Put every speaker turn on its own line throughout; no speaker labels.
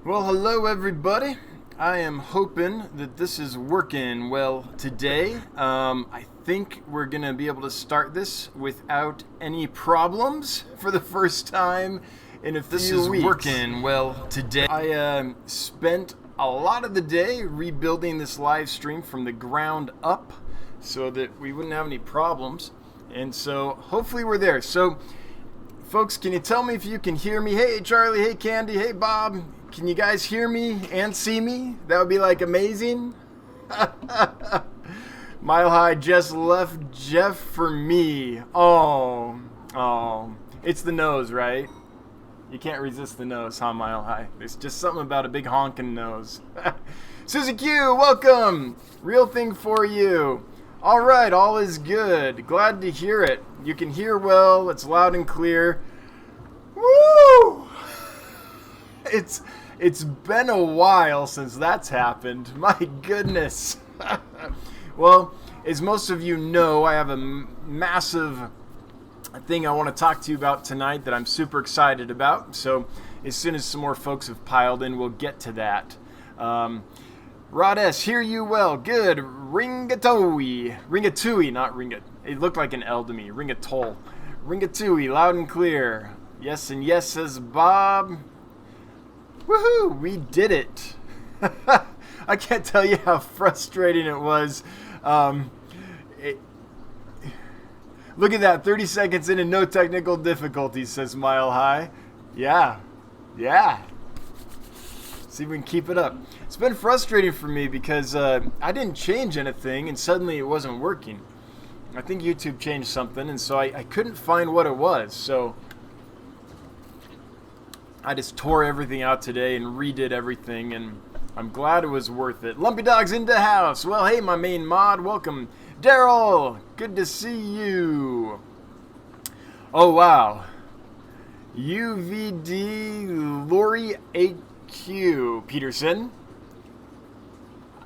Well, hello everybody. I am hoping that this is working well today. I think we're going to be able to start this without any problems for the first time in a few weeks. This is working well today. I spent a lot of the day rebuilding this live stream from the ground up so that we wouldn't have any problems. And so hopefully we're there. So folks, can you tell me if you can hear me? Hey Charlie, hey Candy, hey Bob. Can you guys hear me and see me? That would be like amazing. Mile High just left Jeff for me. Oh. It's the nose, right? You can't resist the nose, huh, Mile High? There's just something about a big honking nose. Susie Q, welcome. Real thing for you. All right, all is good. Glad to hear it. You can hear well. It's loud and clear. Woo! It's been a while since that's happened. My goodness. Well, as most of you know, I have a massive thing I want to talk to you about tonight that I'm super excited about. So as soon as some more folks have piled in, we'll get to that. Rod S, hear you well. Good. Ringatui, not ringat. It looked like an L to me. Ringatol. Ringatui, loud and clear. Yes and yes, says Bob. Woohoo! We did it. I can't tell you how frustrating it was. Look at that, 30 seconds in and no technical difficulties, says Mile High. Yeah. See if we can keep it up. It's been frustrating for me because I didn't change anything and suddenly it wasn't working. I think YouTube changed something and so I couldn't find what it was. So I just tore everything out today and redid everything, and I'm glad it was worth it. Lumpy Dog's in the house. Well, hey, my main mod. Welcome. Daryl, good to see you. Oh, wow. UVD Lori AQ Peterson.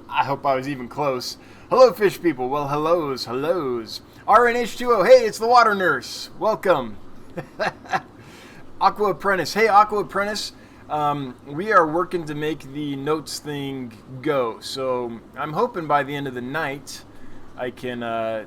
I hope I was even close. Hello, fish people. Well, hellos. RNH2O. Hey, it's the water nurse. Welcome. Aqua Apprentice. Hey, Aqua Apprentice. We are working to make the notes thing go. So I'm hoping by the end of the night I can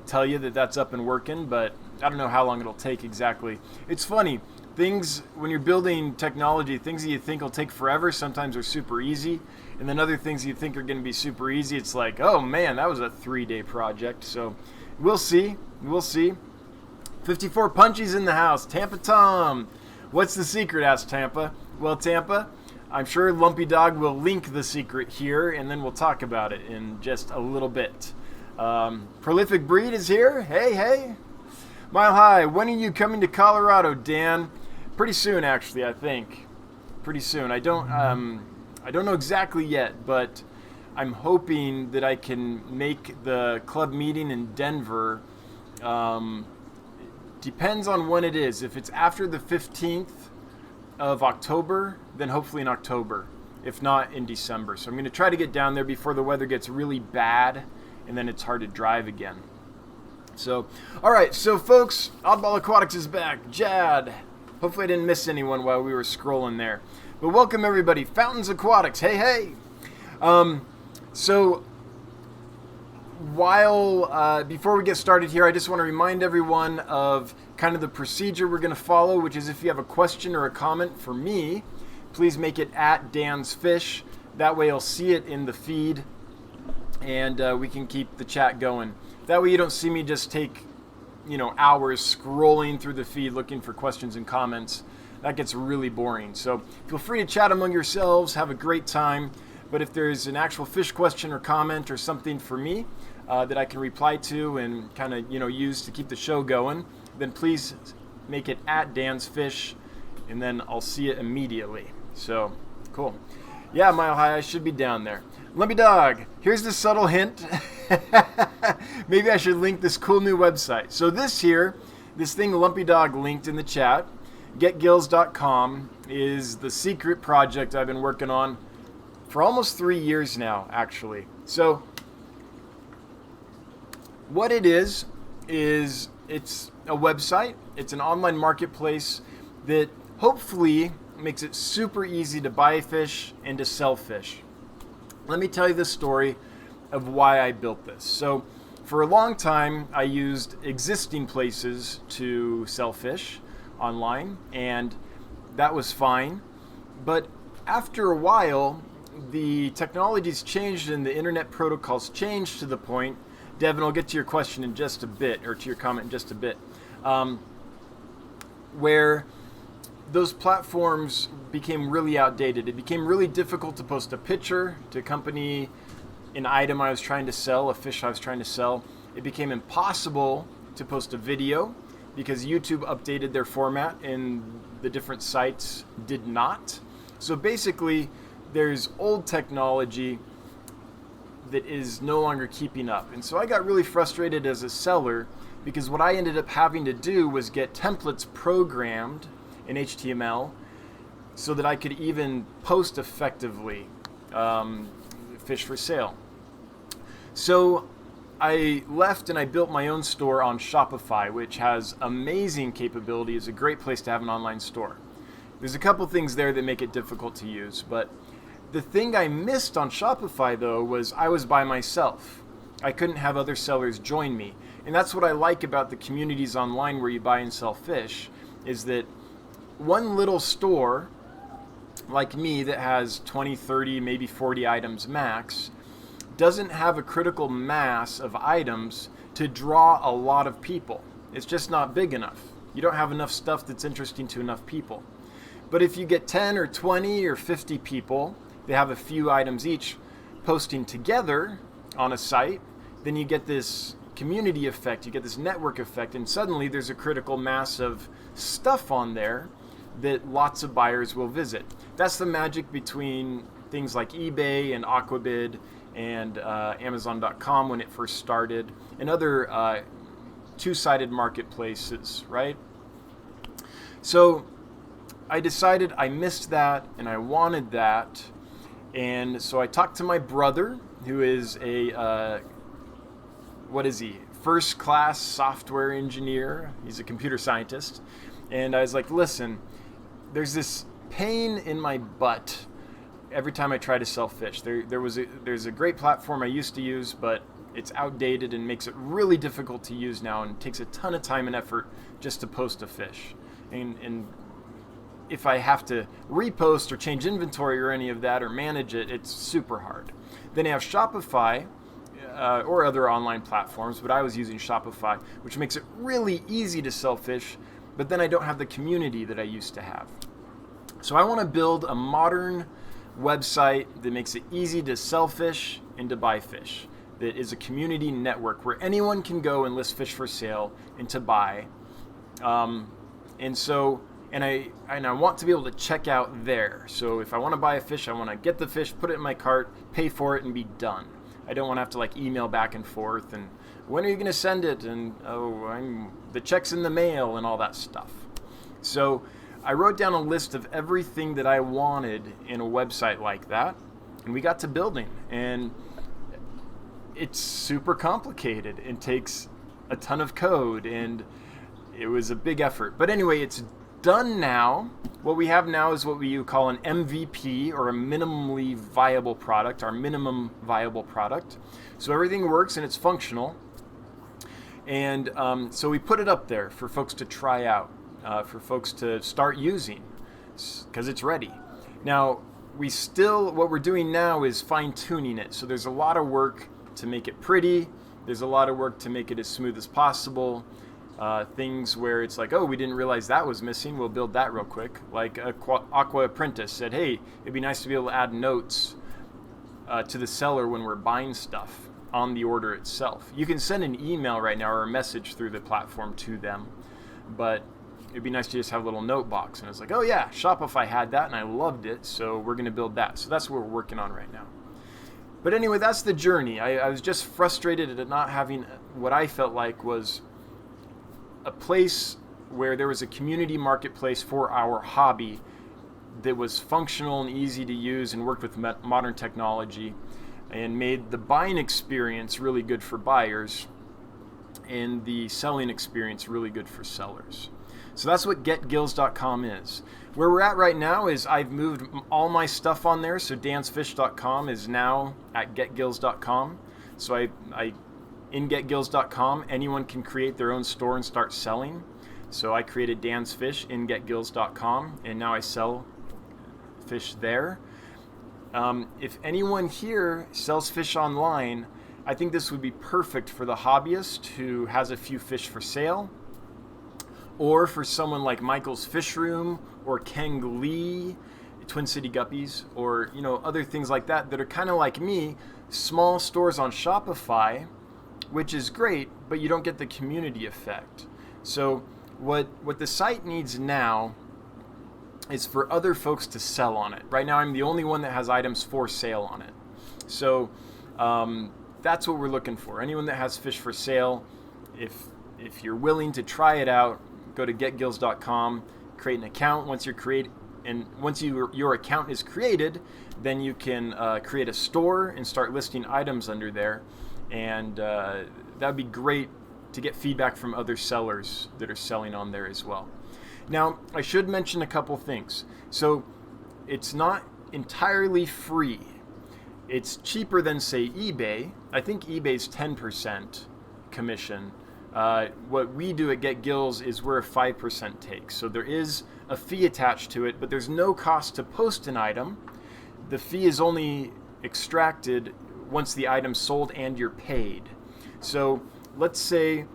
tell you that that's up and working, but I don't know how long it'll take exactly. It's funny. Things, when you're building technology, things that you think will take forever sometimes are super easy. And then other things you think are going to be super easy, it's like, oh man, that was a 3-day project. So we'll see. 54 Punchies in the house. Tampa Tom. What's the secret, asked Tampa. Well, Tampa, I'm sure Lumpy Dog will link the secret here, and then we'll talk about it in just a little bit. Prolific Breed is here. Hey. Mile High, when are you coming to Colorado, Dan? Pretty soon, actually, I think. Pretty soon. I don't know exactly yet, but I'm hoping that I can make the club meeting in Denver. Depends on when it is. If it's after the 15th of October, then hopefully in October. If not, in December. So I'm going to try to get down there before the weather gets really bad, and then it's hard to drive again. So, all right. So, folks, Oddball Aquatics is back. Jad. Hopefully I didn't miss anyone while we were scrolling there. But welcome, everybody. Fountains Aquatics. Hey. So, before we get started here, I just want to remind everyone of kind of the procedure we're going to follow, which is if you have a question or a comment for me, please make it at Dan's Fish. That way I'll see it in the feed, and we can keep the chat going. That way you don't see me just take, hours scrolling through the feed looking for questions and comments. That gets really boring. So feel free to chat among yourselves, have a great time. But if there's an actual fish question or comment or something for me that I can reply to and kind of, use to keep the show going, then please make it at Dan's Fish, and then I'll see it immediately. So, cool. Yeah, Mile High, I should be down there. Lumpy Dog, here's the subtle hint. Maybe I should link this cool new website. So this thing Lumpy Dog linked in the chat, getgills.com, is the secret project I've been working on for almost 3 years now, actually. So what it is it's a website. It's an online marketplace that hopefully makes it super easy to buy fish and to sell fish. Let me tell you the story of why I built this. So for a long time, I used existing places to sell fish online, and that was fine. But after a while, the technology's changed and the internet protocols changed to the point, Devin, I'll get to your question in just a bit, or to your comment in just a bit, where those platforms became really outdated. It became really difficult to post a picture to accompany an item I was trying to sell, a fish I was trying to sell. It became impossible to post a video because YouTube updated their format and the different sites did not. So basically, there's old technology that is no longer keeping up. And so I got really frustrated as a seller because what I ended up having to do was get templates programmed in HTML so that I could even post effectively fish for sale. So I left and I built my own store on Shopify, which has amazing capability. It's a great place to have an online store. There's a couple things there that make it difficult to use, but the thing I missed on Shopify though was I was by myself. I couldn't have other sellers join me. And that's what I like about the communities online where you buy and sell fish, is that one little store like me that has 20, 30, maybe 40 items max doesn't have a critical mass of items to draw a lot of people. It's just not big enough. You don't have enough stuff that's interesting to enough people. But if you get 10 or 20 or 50 people, they have a few items each posting together on a site, then you get this community effect, you get this network effect, and suddenly there's a critical mass of stuff on there that lots of buyers will visit. That's the magic between things like eBay and Aquabid and Amazon.com when it first started, and other two-sided marketplaces, right? So I decided I missed that and I wanted that, and so I talked to my brother, who is a first-class software engineer. He's a computer scientist, and I was like, listen, there's this pain in my butt every time I try to sell fish. There's a great platform I used to use, but it's outdated and makes it really difficult to use now, and takes a ton of time and effort just to post a fish. And if I have to repost or change inventory or any of that or manage it, it's super hard. Then you have Shopify or other online platforms, but I was using Shopify, which makes it really easy to sell fish, but then I don't have the community that I used to have. So I want to build a modern website that makes it easy to sell fish and to buy fish, that is a community network where anyone can go and list fish for sale and to buy. And I want to be able to check out there. So if I want to buy a fish, I want to get the fish, put it in my cart, pay for it, and be done. I don't want to have to like email back and forth and when are you going to send it, and the check's in the mail and all that stuff. So I wrote down a list of everything that I wanted in a website like that, and we got to building. And it's super complicated and takes a ton of code, and it was a big effort. But anyway, it's done now. What we have now is what we call an MVP, or a minimally viable product, our minimum viable product. So everything works and it's functional. And so we put it up there for folks to try out, for folks to start using, because it's ready. Now, what we're doing now is fine-tuning it. So there's a lot of work to make it pretty. There's a lot of work to make it as smooth as possible. Things where it's like, oh, we didn't realize that was missing, we'll build that real quick. Like Aqua Apprentice said, hey, it'd be nice to be able to add notes to the seller when we're buying stuff on the order itself. You can send an email right now or a message through the platform to them, but it'd be nice to just have a little note box. And it's like, oh yeah, Shopify had that and I loved it, so we're going to build that. So that's what we're working on right now. But anyway, that's the journey. I was just frustrated at not having what I felt like was a place where there was a community marketplace for our hobby that was functional and easy to use and worked with modern technology and made the buying experience really good for buyers and the selling experience really good for sellers. So that's what getgills.com is. Where we're at right now is I've moved all my stuff on there. So dansfish.com is now at getgills.com. So in getgills.com, anyone can create their own store and start selling. So I created Dan's Fish in getgills.com, and now I sell fish there. If anyone here sells fish online, I think this would be perfect for the hobbyist who has a few fish for sale, or for someone like Michael's Fish Room or Keng Lee, Twin City Guppies, or other things like that are kind of like me, small stores on Shopify, which is great, but you don't get the community effect. So what the site needs now is for other folks to sell on it. Right now I'm the only one that has items for sale on it. So that's what we're looking for. Anyone that has fish for sale, if you're willing to try it out, go to getgills.com, create an account. Once your account is created, then you can create a store and start listing items under there. And that'd be great to get feedback from other sellers that are selling on there as well. Now, I should mention a couple things. So it's not entirely free. It's cheaper than, say, eBay. I think eBay's 10% commission. What we do at Get Gills is we're a 5% take. So there is a fee attached to it, but there's no cost to post an item. The fee is only extracted once the item's sold and you're paid. So let's say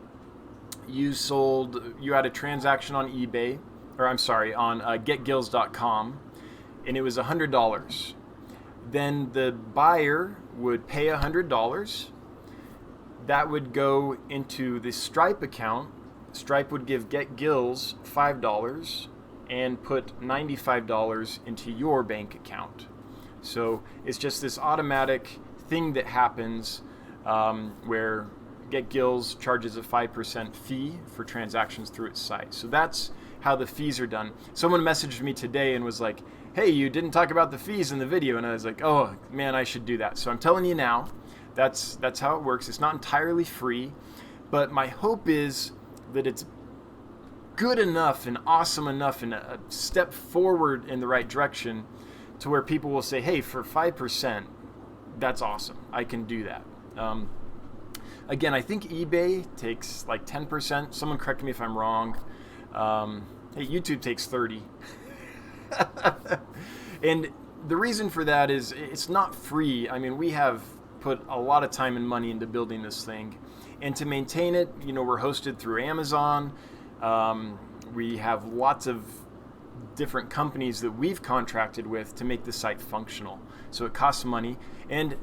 you had a transaction on eBay, or I'm sorry, on getgills.com, and it was $100. Then the buyer would pay $100. That would go into the Stripe account. Stripe would give Get Gills $5 and put $95 into your bank account. So it's just this automatic thing that happens where Get Gills charges a 5% fee for transactions through its site. So that's how the fees are done. Someone messaged me today and was like, hey, you didn't talk about the fees in the video. And I was like, oh man, I should do that. So I'm telling you now, that's how it works. It's not entirely free, but my hope is that it's good enough and awesome enough and a step forward in the right direction to where people will say, hey, for 5%, that's awesome. I can do that. Again, I think eBay takes like 10%. Someone correct me if I'm wrong. Hey, YouTube takes 30%. And the reason for that is it's not free. I mean, we have put a lot of time and money into building this thing. And to maintain it, we're hosted through Amazon. We have lots of different companies that we've contracted with to make the site functional. So it costs money. And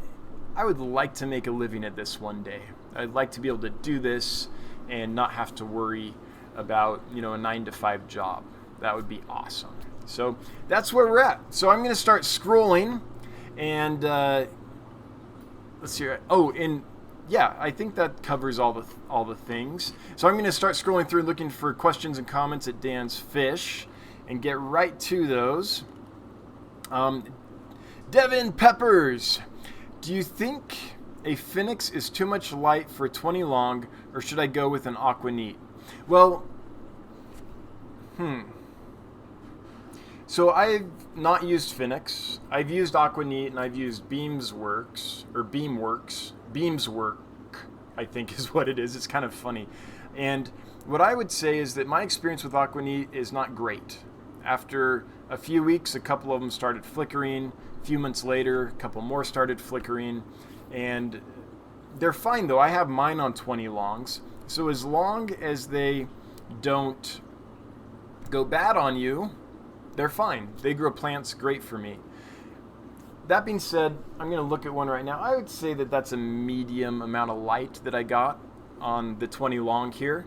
I would like to make a living at this one day. I'd like to be able to do this and not have to worry about, a 9-to-5 job. That would be awesome. So that's where we're at. So I'm going to start scrolling and let's see. Oh, and yeah, I think that covers all the things. So I'm going to start scrolling through looking for questions and comments at Dan's Fish and get right to those. Devin Peppers, do you think a Phoenix is too much light for a 20 long, or should I go with an Aquanit? Well, So I've not used Phoenix. I've used Aquanit and I've used Beamsworks, I think is what it is. It's kind of funny. And what I would say is that my experience with Aquanit is not great. After a few weeks, a couple of them started flickering. A few months later, a couple more started flickering. And they're fine though. I have mine on 20 longs. So as long as they don't go bad on you, they're fine. They grow plants great for me. That being said, I'm going to look at one right now. I would say that that's a medium amount of light that I got on the 20 long here.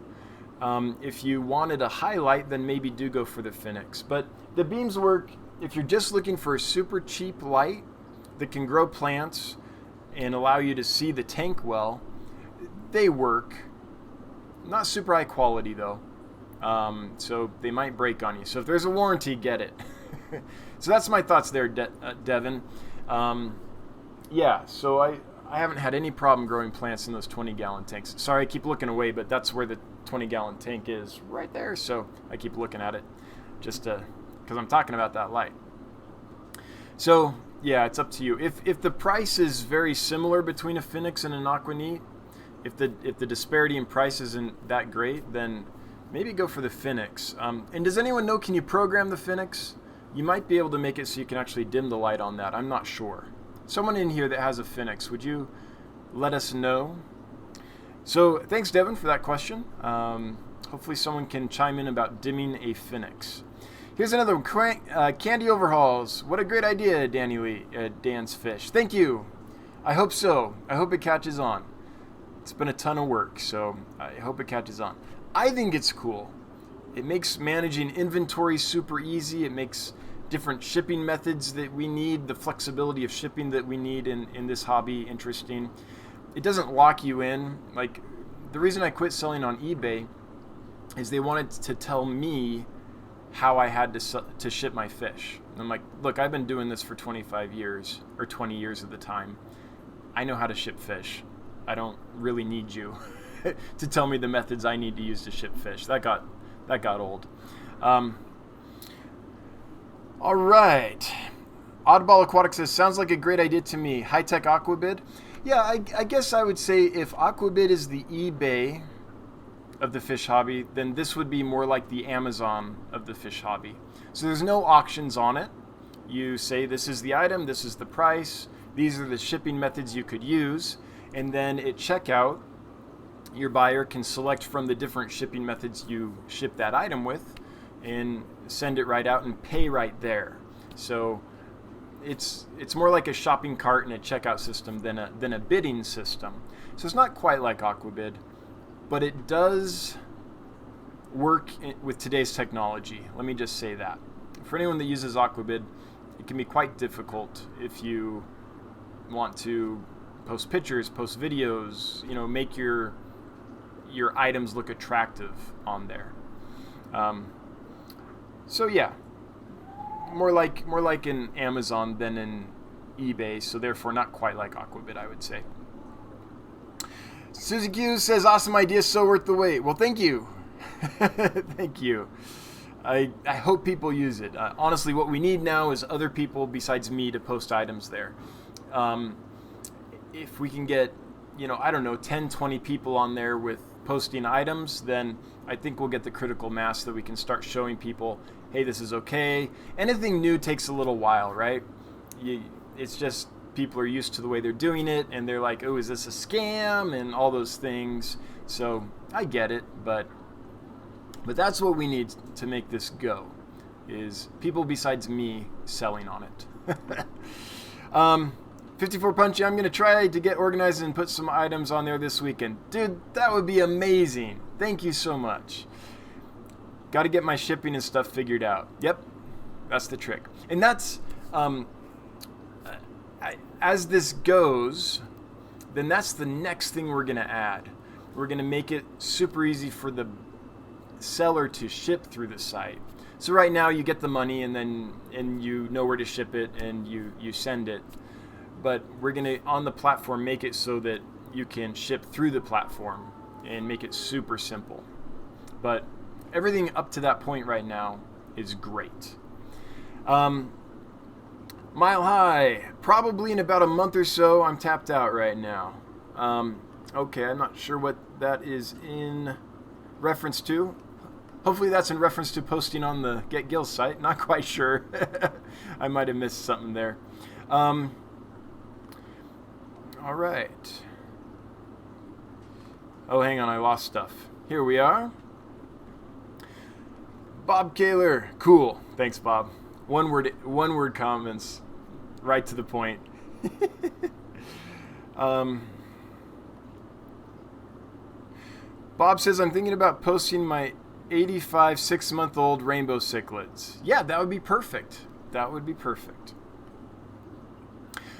If you wanted a highlight, then maybe do go for the Phoenix. But the beams work if you're just looking for a super cheap light that can grow plants and allow you to see the tank well. They work. Not super high quality though. So they might break on you. So if there's a warranty, get it. So that's my thoughts there, Devin. Yeah, so I haven't had any problem growing plants in those 20-gallon tanks. Sorry, I keep looking away, but that's where the 20-gallon tank is right there. So I keep looking at it just because I'm talking about that light. So yeah, it's up to you. If the price is very similar between a Phoenix and an Aquaneat, if the disparity in price isn't that great, then maybe go for the Phoenix. And does anyone know, can you program the Phoenix? You might be able to make it so you can actually dim the light on that. I'm not sure. Someone in here that has a Phoenix, would you let us know? So thanks, Devin, for that question. Hopefully someone can chime in about dimming a Phoenix. Here's another one. Candy overhauls. What a great idea, Danny Lee, Dan's Fish. Thank you. I hope so. I hope it catches on. It's been a ton of work, so I hope it catches on. I think it's cool. It makes managing inventory super easy. It makes different shipping methods that we need, the flexibility of shipping that we need in this hobby, interesting. It doesn't lock you in. Like, the reason I quit selling on eBay is they wanted to tell me how I had to ship my fish. And I'm like, look, I've been doing this for 25 years, or 20 years at the time. I know how to ship fish. I don't really need you to tell me the methods I need to use to ship fish. That got old. All right. Oddball Aquatic says, sounds like a great idea to me. High-tech aquabid. Yeah, I guess I would say if aquabid is the eBay of the fish hobby, then this would be more like the Amazon of the fish hobby. So there's no auctions on it. You say this is the item, this is the price, these are the shipping methods you could use, and then at checkout, your buyer can select from the different shipping methods you ship that item with and send it right out and pay right there. So it's more like a shopping cart and a checkout system than a bidding system. So it's not quite like Aquabid, but it does work with today's technology. Let me just say that. For anyone that uses Aquabid, it can be quite difficult if you want to post pictures, post videos, make your items look attractive on there. So yeah, more like an Amazon than an eBay, so therefore not quite like Aquabid, I would say. Susie Q says, awesome idea, so worth the wait. Well, thank you. Thank you. I hope people use it. Honestly, what we need now is other people besides me to post items there. If we can get, 10, 20 people on there with posting items, then I think we'll get the critical mass that we can start showing people, hey, this is okay. Anything new takes a little while, right? It's just people are used to the way they're doing it, and they're like, oh, is this a scam? And all those things. So I get it, but that's what we need to make this go, is people besides me selling on it. 54 Punchy, I'm going to try to get organized and put some items on there this weekend. Dude, that would be amazing. Thank you so much. Got to get my shipping and stuff figured out. Yep, that's the trick. And that's, as this goes, then that's the next thing we're going to add. We're going to make it super easy for the seller to ship through the site. So right now you get the money and you know where to ship it and you send it. But we're going to, on the platform, make it so that you can ship through the platform and make it super simple. But everything up to that point right now is great. Mile High, probably in about a month or so, I'm tapped out right now. Okay, I'm not sure what that is in reference to. Hopefully that's in reference to posting on the Get Gills site. Not quite sure. I might have missed something there. All right. Oh, hang on, I lost stuff. Here we are. Bob Kaler, cool. Thanks, Bob. One word comments, right to the point. Bob says, I'm thinking about posting my 85 6-month-old rainbow cichlids. Yeah, that would be perfect. That would be perfect.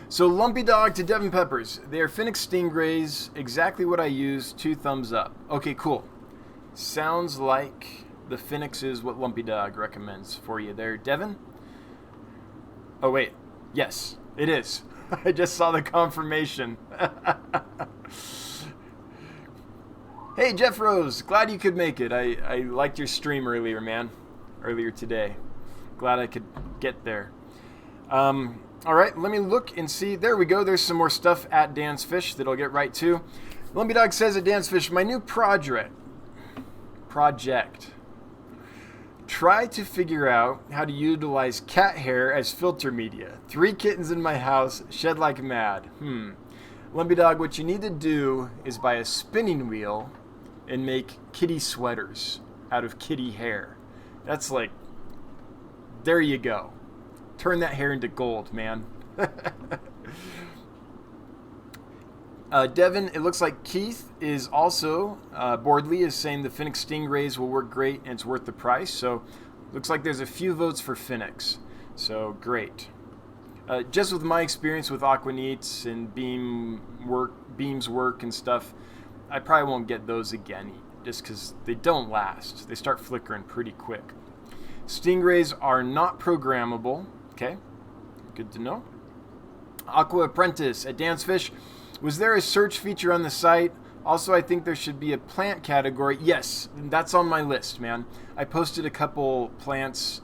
So Lumpy Dog to Devin Peppers. They are Phoenix Stingrays, exactly what I use, 2 thumbs up. Okay, cool. Sounds like the Phoenix is what Lumpy Dog recommends for you there, Devin. Oh, wait. Yes, it is. I just saw the confirmation. Hey, Jeff Rose. Glad you could make it. I liked your stream earlier, man. Earlier today. Glad I could get there. All right, let me look and see. There we go. There's some more stuff at Dan's Fish that I'll get right to. Lumpy Dog says at Dan's Fish, my new project. Try to figure out how to utilize cat hair as filter media. 3 kittens in my house, shed like mad. Lumpy Dog, what you need to do is buy a spinning wheel and make kitty sweaters out of kitty hair. That's like, there you go. Turn that hair into gold, man. Devin, it looks like Keith is also, Boardley is saying the Phoenix Stingrays will work great and it's worth the price. So looks like there's a few votes for Phoenix. So great. Just with my experience with Aquaneats and Beams work and stuff, I probably won't get those again just because they don't last. They start flickering pretty quick. Stingrays are not programmable. Okay, good to know. Aqua Apprentice at Dan's Fish. Was there a search feature on the site? Also, I think there should be a plant category. Yes, that's on my list, man. I posted a couple plants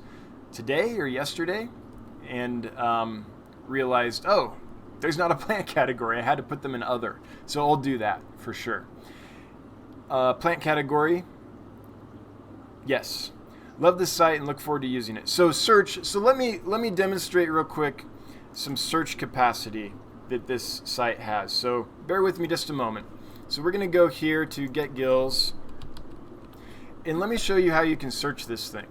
today or yesterday and realized, oh, there's not a plant category. I had to put them in other. So I'll do that for sure. Plant category. Yes. Love the site and look forward to using it. So search. So let me demonstrate real quick some search capacity that this site has. So bear with me just a moment. So we're going to go here to Get Gills. And let me show you how you can search this thing.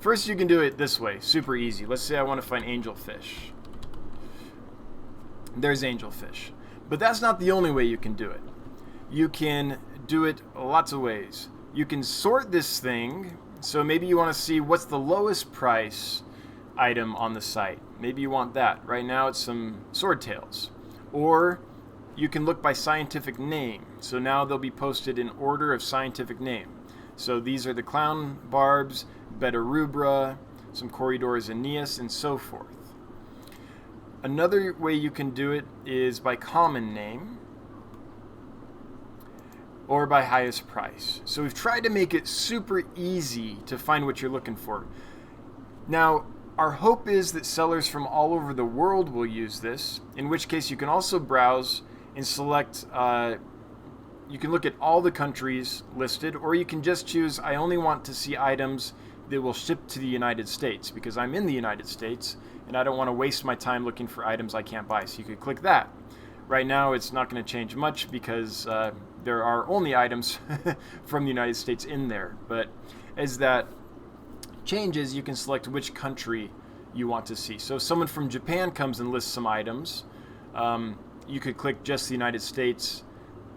First, you can do it this way. Super easy. Let's say I want to find angelfish. There's angelfish. But that's not the only way you can do it. You can do it lots of ways. You can sort this thing. So maybe you want to see what's the lowest price item on the site. Maybe you want that. Right now it's some swordtails. Or you can look by scientific name. So now they'll be posted in order of scientific name. So these are the clown barbs, beta rubra, some corridors aeneas, and so forth. Another way you can do it is by common name or by highest price. So we've tried to make it super easy to find what you're looking for. Now, our hope is that sellers from all over the world will use this, in which case you can also browse and select, you can look at all the countries listed, or you can just choose, I only want to see items that will ship to the United States, because I'm in the United States, and I don't want to waste my time looking for items I can't buy. So you could click that. Right now, it's not going to change much because there are only items from the United States in there. But as that changes, you can select which country you want to see. So if someone from Japan comes and lists some items, you could click just the United States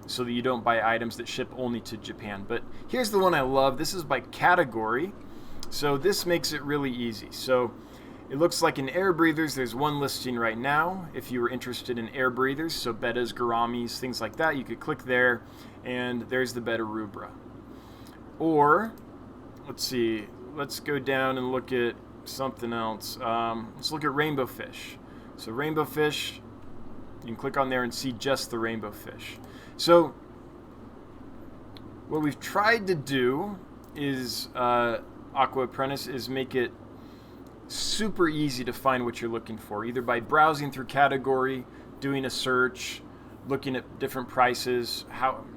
so that you don't buy items that ship only to Japan. But here's the one I love. This is by category. So this makes it really easy. So it looks like in air breathers, there's one listing right now. If you were interested in air breathers, so bettas, gouramis, things like that, you could click there, and there's the beta rubra. Or, let's see, let's go down and look at something else. Let's look at rainbow fish. So rainbow fish, you can click on there and see just the rainbow fish. So what we've tried to do is, Aqua Apprentice, is make it super easy to find what you're looking for, either by browsing through category, doing a search, looking at different prices,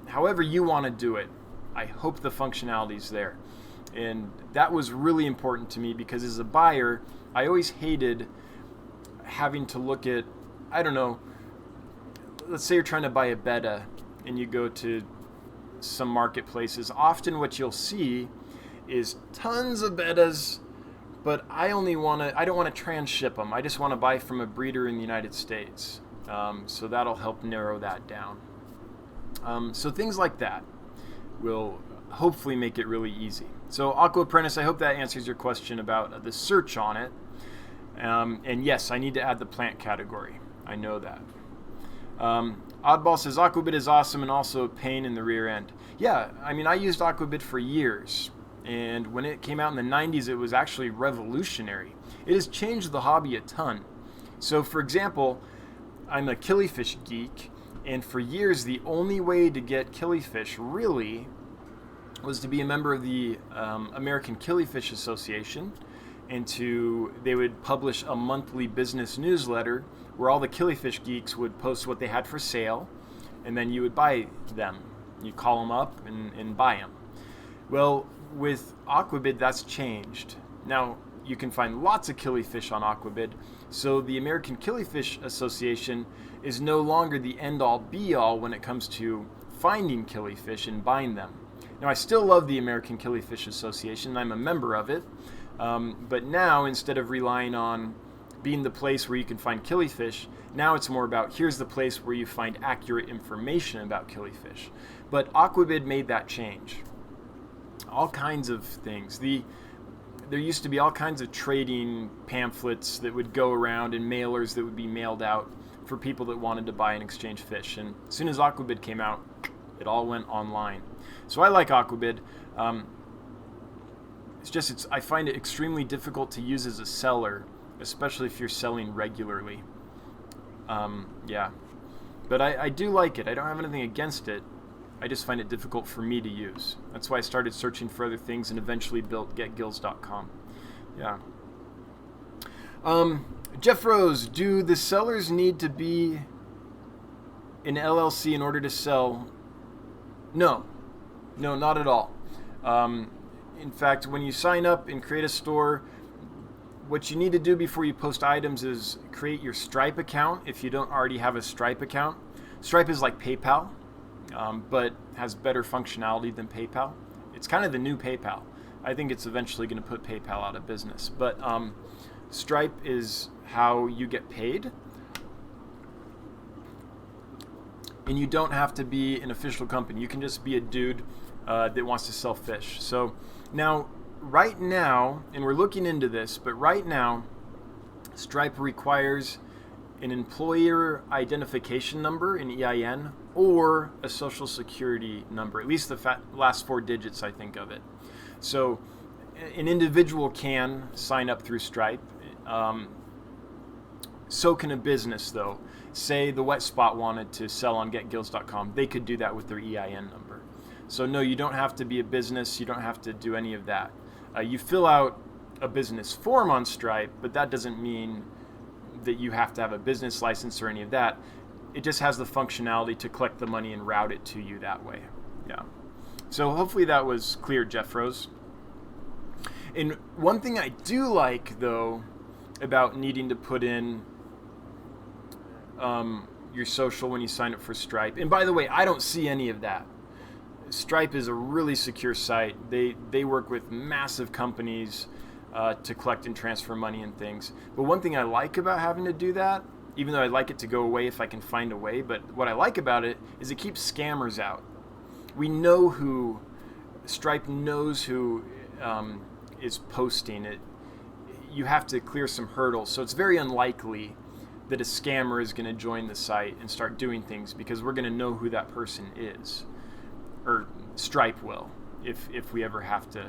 however you want to do it. I hope the functionality is there. And that was really important to me because as a buyer, I always hated having to look at, I don't know, let's say you're trying to buy a betta and you go to some marketplaces. Often what you'll see is tons of bettas, but I don't want to transship them. I just want to buy from a breeder in the United States. So that'll help narrow that down. So things like that will hopefully make it really easy. So Aqua Apprentice, I hope that answers your question about the search on it. And yes, I need to add the plant category. I know that. Oddball says Aquabit is awesome and also a pain in the rear end. Yeah, I mean, I used Aquabit for years. And when it came out in the 90s, it was actually revolutionary. It has changed the hobby a ton. So, for example, I'm a killifish geek, And for years, the only way to get killifish really was to be a member of the American Killifish Association, and they would publish a monthly business newsletter where all the killifish geeks would post what they had for sale, and then you would buy them. You call them up and buy them. Well, with Aquabid, that's changed. Now, you can find lots of killifish on Aquabid, so the American Killifish Association is no longer the end-all be-all when it comes to finding killifish and buying them. Now, I still love the American Killifish Association, I'm a member of it, but now, instead of relying on being the place where you can find killifish, now it's more about here's the place where you find accurate information about killifish. But Aquabid made that change. All kinds of things. There used to be all kinds of trading pamphlets that would go around and mailers that would be mailed out for people that wanted to buy and exchange fish. And as soon as Aquabid came out, it all went online. So I like Aquabid. I find it extremely difficult to use as a seller, especially if you're selling regularly. But I do like it. I don't have anything against it. I just find it difficult for me to use. That's why I started searching for other things and eventually built getgills.com. Yeah. Jeff Rose, do the sellers need to be an LLC in order to sell? No, not at all. In fact, when you sign up and create a store, what you need to do before you post items is create your Stripe account if you don't already have a Stripe account. Stripe is like PayPal, but has better functionality than PayPal. It's kind of the new PayPal. I think it's eventually going to put PayPal out of business. But Stripe is how you get paid. And you don't have to be an official company. You can just be a dude that wants to sell fish. So now, right now, and we're looking into this, but right now, Stripe requires an employer identification number, an EIN, or a social security number, at least the last 4 digits, I think, of it. So an individual can sign up through Stripe. So can a business, though. Say the Wet Spot wanted to sell on getgills.com. They could do that with their EIN number. So no, you don't have to be a business. You don't have to do any of that. You fill out a business form on Stripe, but that doesn't mean that you have to have a business license or any of that. It just has the functionality to collect the money and route it to you that way. Yeah. So hopefully that was clear, Jeff Rose. And one thing I do like, though, about needing to put in your social when you sign up for Stripe, and by the way, I don't see any of that. Stripe is a really secure site. They work with massive companies to collect and transfer money and things. But one thing I like about having to do that, even though I'd like it to go away if I can find a way, but what I like about it is it keeps scammers out. We know Stripe knows who is posting it. You have to clear some hurdles, so it's very unlikely that a scammer is going to join the site and start doing things because we're going to know who that person is. Or Stripe will, if we ever have to,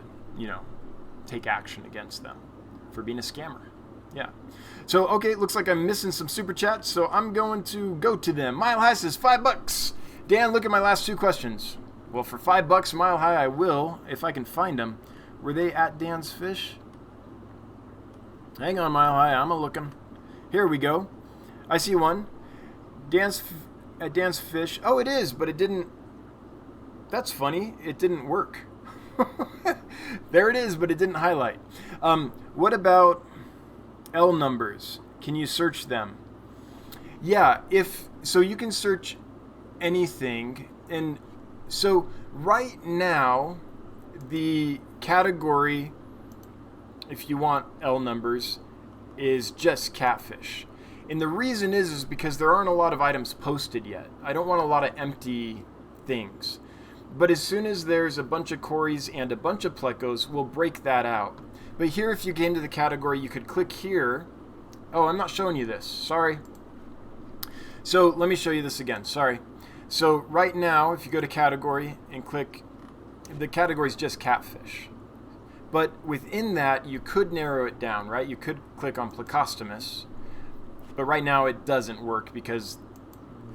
take action against them for being a scammer. Yeah. So, okay, looks like I'm missing some super chats, so I'm going to go to them. Mile High says $5. Dan, look at my last 2 questions. Well, for $5, Mile High, I will, if I can find them. Were they at Dan's Fish? Hang on, Mile High, I'm a-looking. Here we go. I see one. At Dan's Fish. Oh, it is, but it didn't. That's funny. It didn't work. There it is, but it didn't highlight. What about L numbers? Can you search them? Yeah, so you can search anything. And so right now, the category, if you want L numbers, is just catfish. And the reason is because there aren't a lot of items posted yet. I don't want a lot of empty things. But as soon as there's a bunch of Corys and a bunch of Plecos, we'll break that out. But here, if you get into the category, you could click here. Oh, I'm not showing you this. Sorry. So let me show you this again. Sorry. So right now, if you go to category and click, the category is just catfish. But within that, you could narrow it down, right? You could click on Plecostomus. But right now, it doesn't work because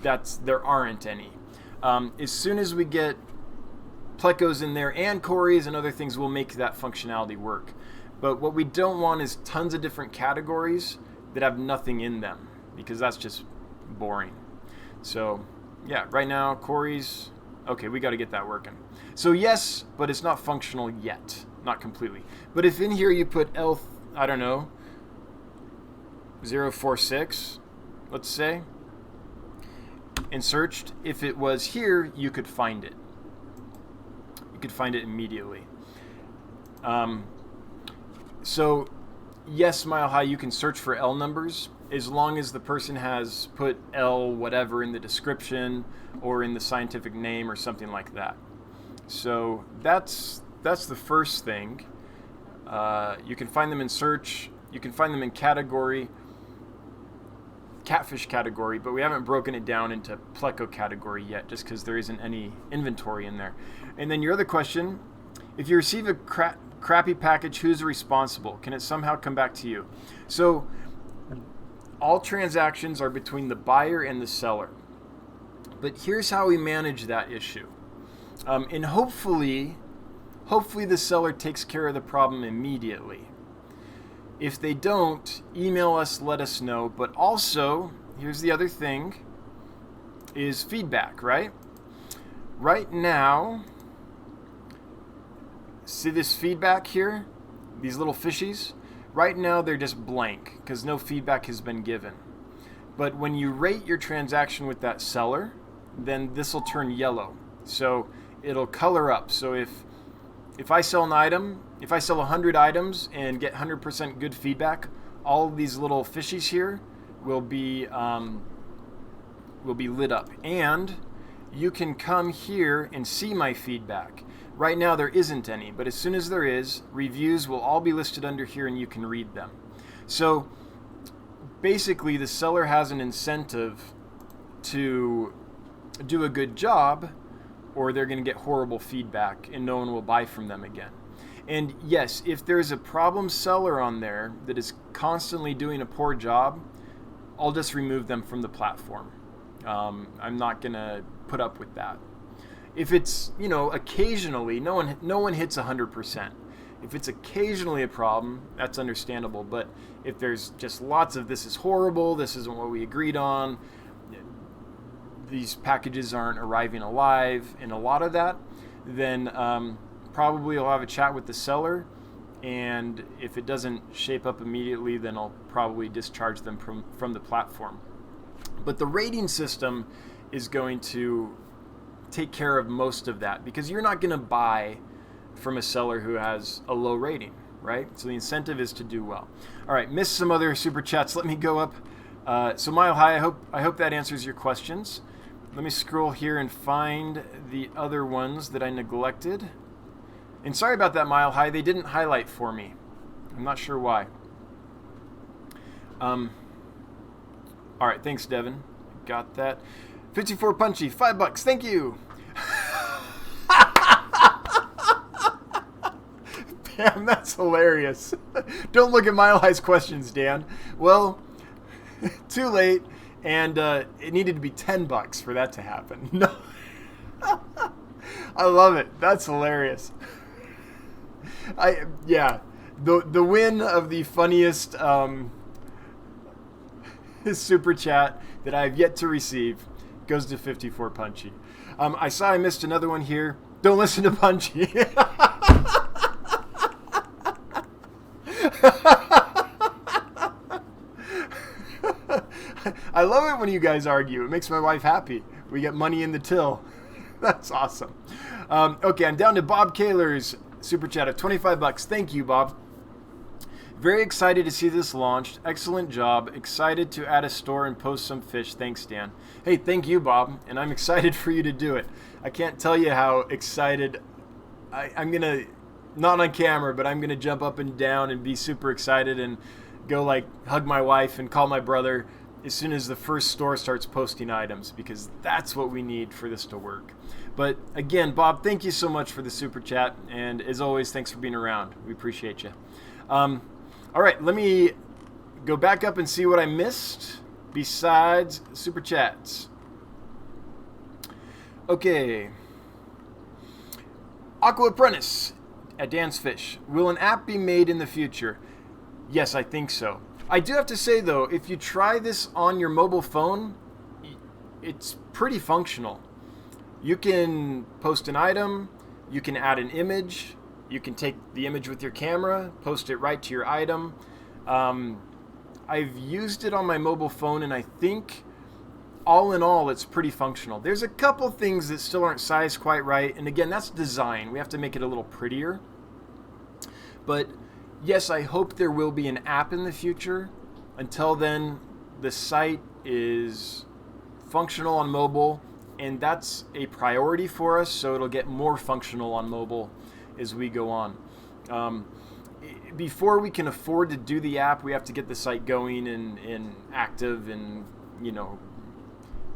there aren't any. As soon as we get plecos in there and cories and other things, we'll make that functionality work. But what we don't want is tons of different categories that have nothing in them, because that's just boring. So yeah, right now, cories, okay, we got to get that working. So yes, but it's not functional yet, not completely. But if in here you put I don't know, 046, let's say, and searched, if it was here, you could find it. You could find it immediately. So yes, Mile High, you can search for L numbers as long as the person has put L whatever in the description or in the scientific name or something like that. So that's the first thing. You can find them in search. You can find them in category, catfish category, but we haven't broken it down into pleco category yet, just because there isn't any inventory in there. And then your other question, if you receive a crappy package, who's responsible? Can it somehow come back to you? So all transactions are between the buyer and the seller. But here's how we manage that issue. And hopefully the seller takes care of the problem immediately. If they don't, email us, let us know. But also, here's the other thing, is feedback, right? Right now, see this feedback here? These little fishies? Right now, they're just blank because no feedback has been given. But when you rate your transaction with that seller, then this will turn yellow. So it'll color up. So if I sell an item, if I sell 100 items and get 100% good feedback, all of these little fishies here will be lit up. And you can come here and see my feedback. Right now there isn't any, but as soon as there is, reviews will all be listed under here and you can read them. So basically the seller has an incentive to do a good job, or they're going to get horrible feedback and no one will buy from them again. And yes, if there's a problem seller on there that is constantly doing a poor job, I'll just remove them from the platform. I'm not going to put up with that. If it's, occasionally, no one hits 100%. If it's occasionally a problem, that's understandable. But if there's just lots of this is horrible, this isn't what we agreed on, these packages aren't arriving alive, and a lot of that, then probably I'll have a chat with the seller, and if it doesn't shape up immediately, then I'll probably discharge them from the platform. But the rating system is going to take care of most of that, because you're not going to buy from a seller who has a low rating, right? So the incentive is to do well. All right, missed some other super chats. Let me go up. So Mile High, I hope that answers your questions. Let me scroll here and find the other ones that I neglected. And sorry about that, Mile High. They didn't highlight for me. I'm not sure why. All right, thanks, Devin. Got that. 54 Punchy, $5. Thank you. Damn, that's hilarious. Don't look at Mile High's questions, Dan. Well, too late. And it needed to be $10 for that to happen. No, I love it. That's hilarious. The win of the funniest super chat that I've yet to receive goes to 54 Punchy. I saw I missed another one here. Don't listen to Punchy. I love it when you guys argue. It makes my wife happy. We get money in the till. That's awesome. Okay, I'm down to Bob Kaler's super chat of $25. Thank you, Bob. Very excited to see this launched. Excellent job. Excited to add a store and post some fish. Thanks, Dan. Hey, thank you, Bob. And I'm excited for you to do it. I can't tell you how excited I'm going to, not on camera, but I'm going to jump up and down and be super excited and go hug my wife and call my brother as soon as the first store starts posting items, because that's what we need for this to work. But again, Bob, thank you so much for the super chat. And as always, thanks for being around. We appreciate you. All right, let me go back up and see what I missed besides super chats. Okay. Aqua Apprentice at Dan's Fish. Will an app be made in the future? Yes, I think so. I do have to say, though, if you try this on your mobile phone, it's pretty functional. You can post an item, you can add an image, you can take the image with your camera, post it right to your item. I've used it on my mobile phone, and I think all in all, it's pretty functional. There's a couple things that still aren't sized quite right, and again, that's design. We have to make it a little prettier. But yes, I hope there will be an app in the future. Until then, the site is functional on mobile, and that's a priority for us, so it'll get more functional on mobile as we go on. Before we can afford to do the app, we have to get the site going and active, and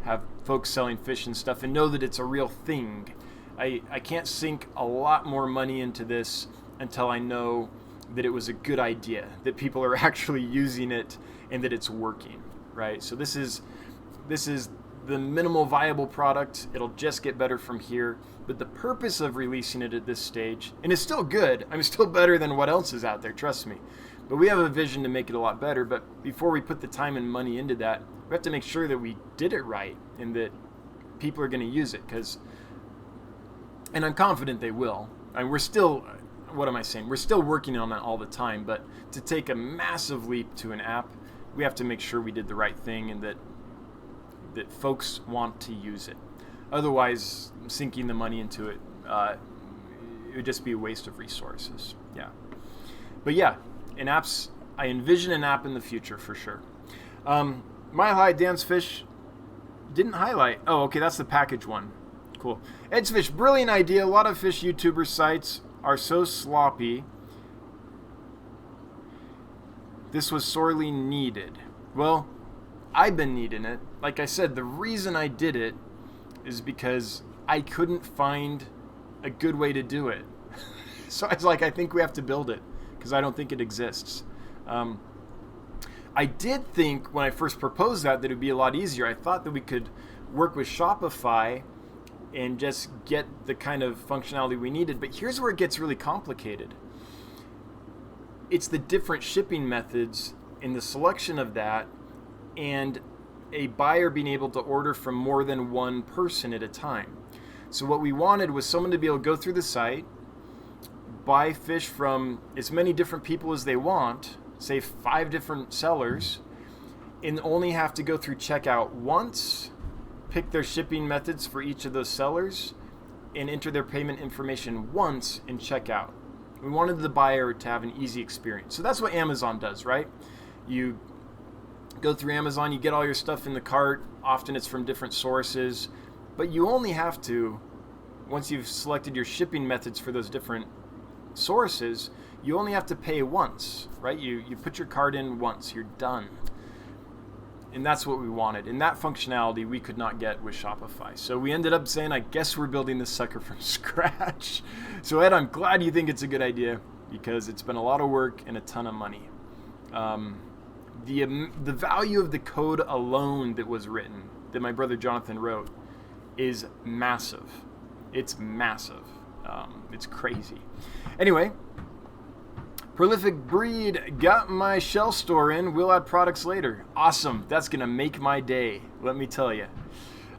have folks selling fish and stuff, and know that it's a real thing. I can't sink a lot more money into this until I know that it was a good idea, that people are actually using it, and that it's working, right? So this is the minimal viable product. It'll just get better from here. But the purpose of releasing it at this stage, and it's still good. I'm still better than what else is out there, trust me. But we have a vision to make it a lot better. But before we put the time and money into that, we have to make sure that we did it right and that people are going to use it. And I'm confident they will. And we're still, what am I saying? We're still working on that all the time. But to take a massive leap to an app, we have to make sure we did the right thing and that folks want to use it. Otherwise, sinking the money into it, it would just be a waste of resources. Yeah. But yeah, I envision an app in the future for sure. My Highlight, Dan's Fish didn't highlight. Oh, okay, that's the package one. Cool. Ed's Fish, brilliant idea. A lot of fish YouTuber sites are so sloppy. This was sorely needed. Well, I've been needing it. Like I said, the reason I did it is because I couldn't find a good way to do it. So I was like, I think we have to build it because I don't think it exists. I did think when I first proposed that it would be a lot easier. I thought that we could work with Shopify and just get the kind of functionality we needed. But here's where it gets really complicated. It's the different shipping methods and the selection of that, and a buyer being able to order from more than one person at a time. So what we wanted was someone to be able to go through the site, buy fish from as many different people as they want, say 5 different sellers, and only have to go through checkout once, pick their shipping methods for each of those sellers, and enter their payment information once and check out. We wanted the buyer to have an easy experience. So that's what Amazon does, right? You go through Amazon, you get all your stuff in the cart. Often it's from different sources, but you only have to, once you've selected your shipping methods for those different sources, you only have to pay once, right? You put your card in once, you're done. And that's what we wanted. And that functionality we could not get with Shopify. So we ended up saying, I guess we're building this sucker from scratch. So Ed, I'm glad you think it's a good idea because it's been a lot of work and a ton of money. The value of the code alone that was written, that my brother Jonathan wrote, is massive. It's massive. It's crazy. Anyway, Prolific Breed, got my shell store in. We'll add products later. Awesome. That's going to make my day, let me tell you.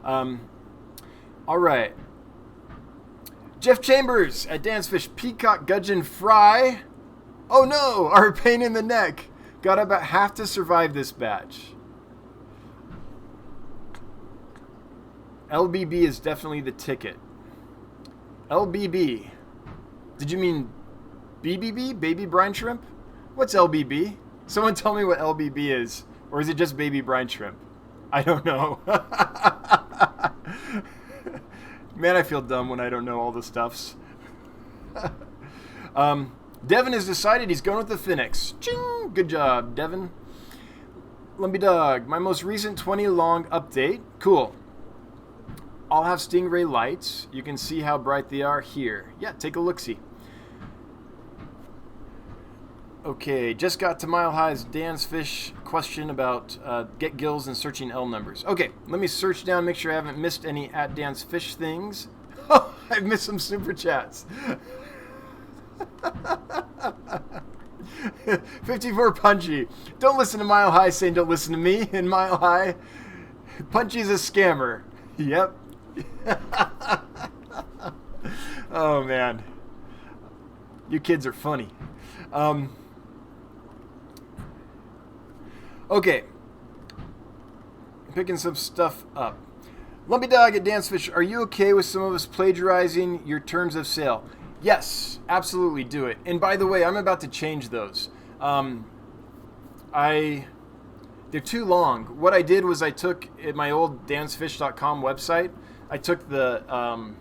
All right. Jeff Chambers at Dan's Fish, peacock gudgeon fry. Oh no, our pain in the neck. Got about half to survive this batch. LBB is definitely the ticket. LBB. Did you mean BBB? Baby brine shrimp? What's LBB? Someone tell me what LBB is. Or is it just baby brine shrimp? I don't know. Man, I feel dumb when I don't know all the stuffs. Devin has decided he's going with the Phoenix. Ching! Good job, Devin. Lumpy Dog, my most recent 20 long update. Cool. I'll have stingray lights. You can see how bright they are here. Yeah, take a look-see. Okay, just got to Mile High's Dan's Fish question about get gills and searching L numbers. Okay, let me search down, make sure I haven't missed any at Dan's Fish things. Oh, I've missed some super chats. 54 Punchy. Don't listen to Mile High saying don't listen to me. In Mile High, Punchy's a scammer. Yep. Oh, man. You kids are funny. Okay. Picking some stuff up. Lumpy Dog at Dan's Fish, are you okay with some of us plagiarizing your terms of sale? Yes, absolutely do it. And by the way, I'm about to change those. They're too long. What I did was I took at my old dansfish.com website, I took the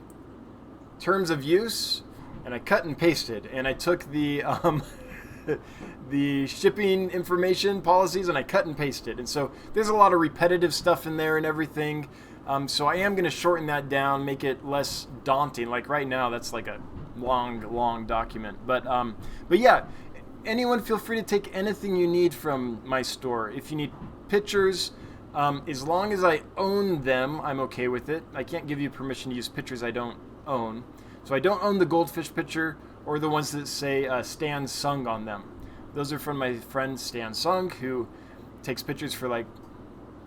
terms of use and I cut and pasted, and I took the the shipping information policies and I cut and pasted. And so there's a lot of repetitive stuff in there and everything. So I am going to shorten that down, make it less daunting. Like right now, that's like a long document. But yeah, anyone feel free to take anything you need from my store. If you need pictures, as long as I own them, I'm okay with it. I can't give you permission to use pictures I don't own. So I don't own the goldfish picture or the ones that say Stan Sung on them. Those are from my friend Stan Sung, who takes pictures for like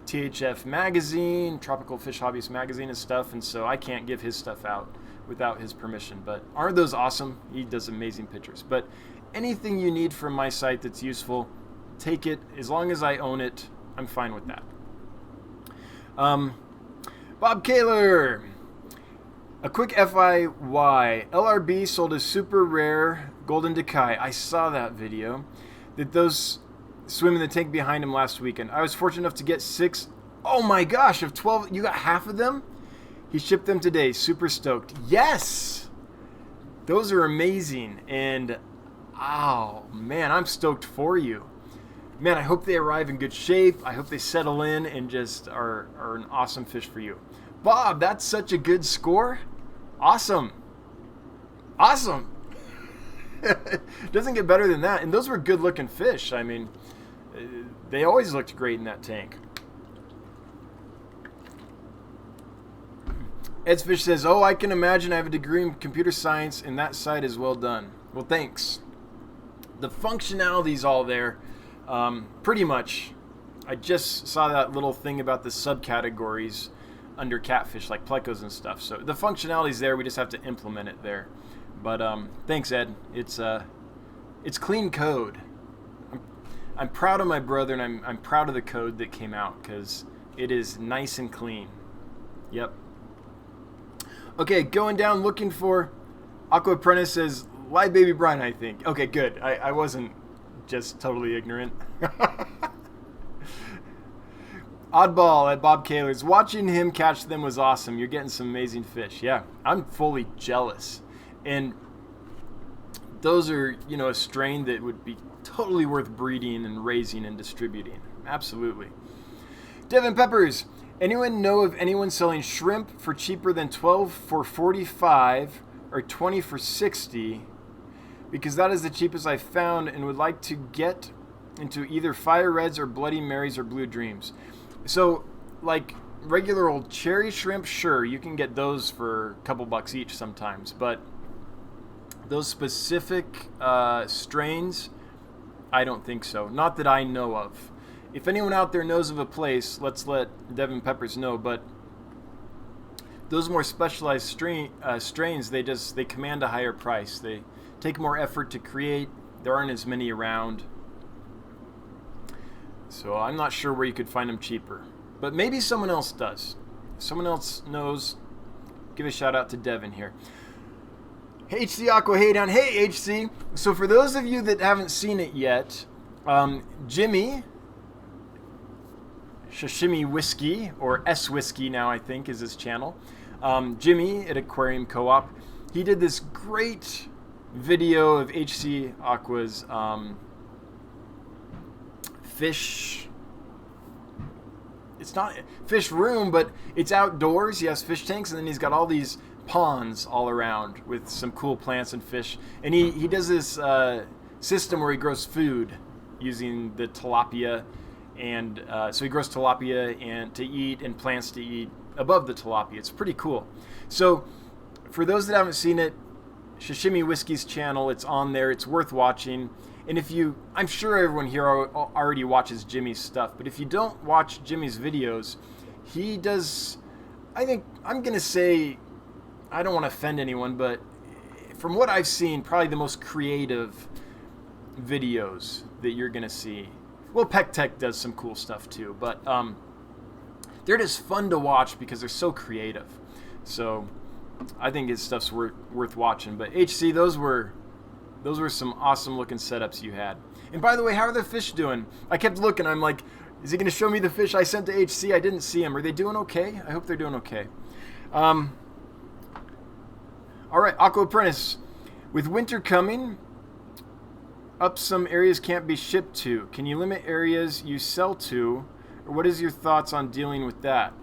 THF magazine, Tropical Fish Hobbyist magazine and stuff, and so I can't give his stuff out without his permission. But aren't those awesome? He does amazing pictures. But anything you need from my site that's useful, take it. As long as I own it, I'm fine with that. Bob Kaler. A quick FYI, LRB sold a super rare golden Decai. I saw that video. That those swim in the tank behind him last weekend. I was fortunate enough to get 6. Oh my gosh, of 12, you got half of them? He shipped them today. Super stoked. Yes! Those are amazing. And, oh man, I'm stoked for you. Man, I hope they arrive in good shape. I hope they settle in and just are an awesome fish for you. Bob, that's such a good score. Awesome. Awesome. Doesn't get better than that. And those were good looking fish. I mean, they always looked great in that tank. Ed's Fish says, oh, I can imagine I have a degree in computer science and that side is well done. Well, thanks. The functionality's all there. Pretty much. I just saw that little thing about the subcategories under catfish, like plecos and stuff. So the functionality's there. We just have to implement it there. But thanks, Ed. It's clean code. I'm proud of my brother, and I'm proud of the code that came out because it is nice and clean. Yep. Okay, going down looking for Aqua Apprentice says live baby brine, I think. Okay, good. I wasn't just totally ignorant. Oddball at Bob Kaler's. Watching him catch them was awesome. You're getting some amazing fish. Yeah, I'm fully jealous. And those are, a strain that would be totally worth breeding and raising and distributing. Absolutely. Devin Peppers. Anyone know of anyone selling shrimp for cheaper than 12 for 45 or 20 for 60? Because that is the cheapest I found and would like to get into either Fire Reds or Bloody Marys or Blue Dreams. So, like regular old cherry shrimp, sure, you can get those for a couple bucks each sometimes. But those specific strains, I don't think so. Not that I know of. If anyone out there knows of a place, let's let Devin Peppers know. But those more specialized strains, they command a higher price. They take more effort to create. There aren't as many around. So I'm not sure where you could find them cheaper. But maybe someone else does. If someone else knows, give a shout out to Devin here. HC Aqua Hey Down. Hey HC. So for those of you that haven't seen it yet, Jimmy Sashimi Whiskey, or S Whiskey now I think is his channel. Jimmy at Aquarium Co-op. He did this great video of HC Aqua's fish. It's not fish room, but it's outdoors. He has fish tanks, and then he's got all these ponds all around with some cool plants and fish. And he does this system where he grows food using the tilapia, and so he grows tilapia and to eat and plants to eat above the tilapia. It's pretty cool. So for those that haven't seen it, Sashimi Whiskey's channel, it's on there. It's worth watching. And if you, I'm sure everyone here already watches Jimmy's stuff, but if you don't watch Jimmy's videos, he does, I think, I'm going to say, I don't want to offend anyone, but from what I've seen, probably the most creative videos that you're going to see. Well, Peck Tech does some cool stuff too, but they're just fun to watch because they're so creative. So I think his stuff's worth watching. But HC, those were some awesome looking setups you had. And by the way, how are the fish doing? I kept looking. I'm like, is he going to show me the fish I sent to HC? I didn't see them. Are they doing okay? I hope they're doing okay. All right, Aqua Apprentice. With winter coming up, some areas can't be shipped to. Can you limit areas you sell to? Or what is your thoughts on dealing with that?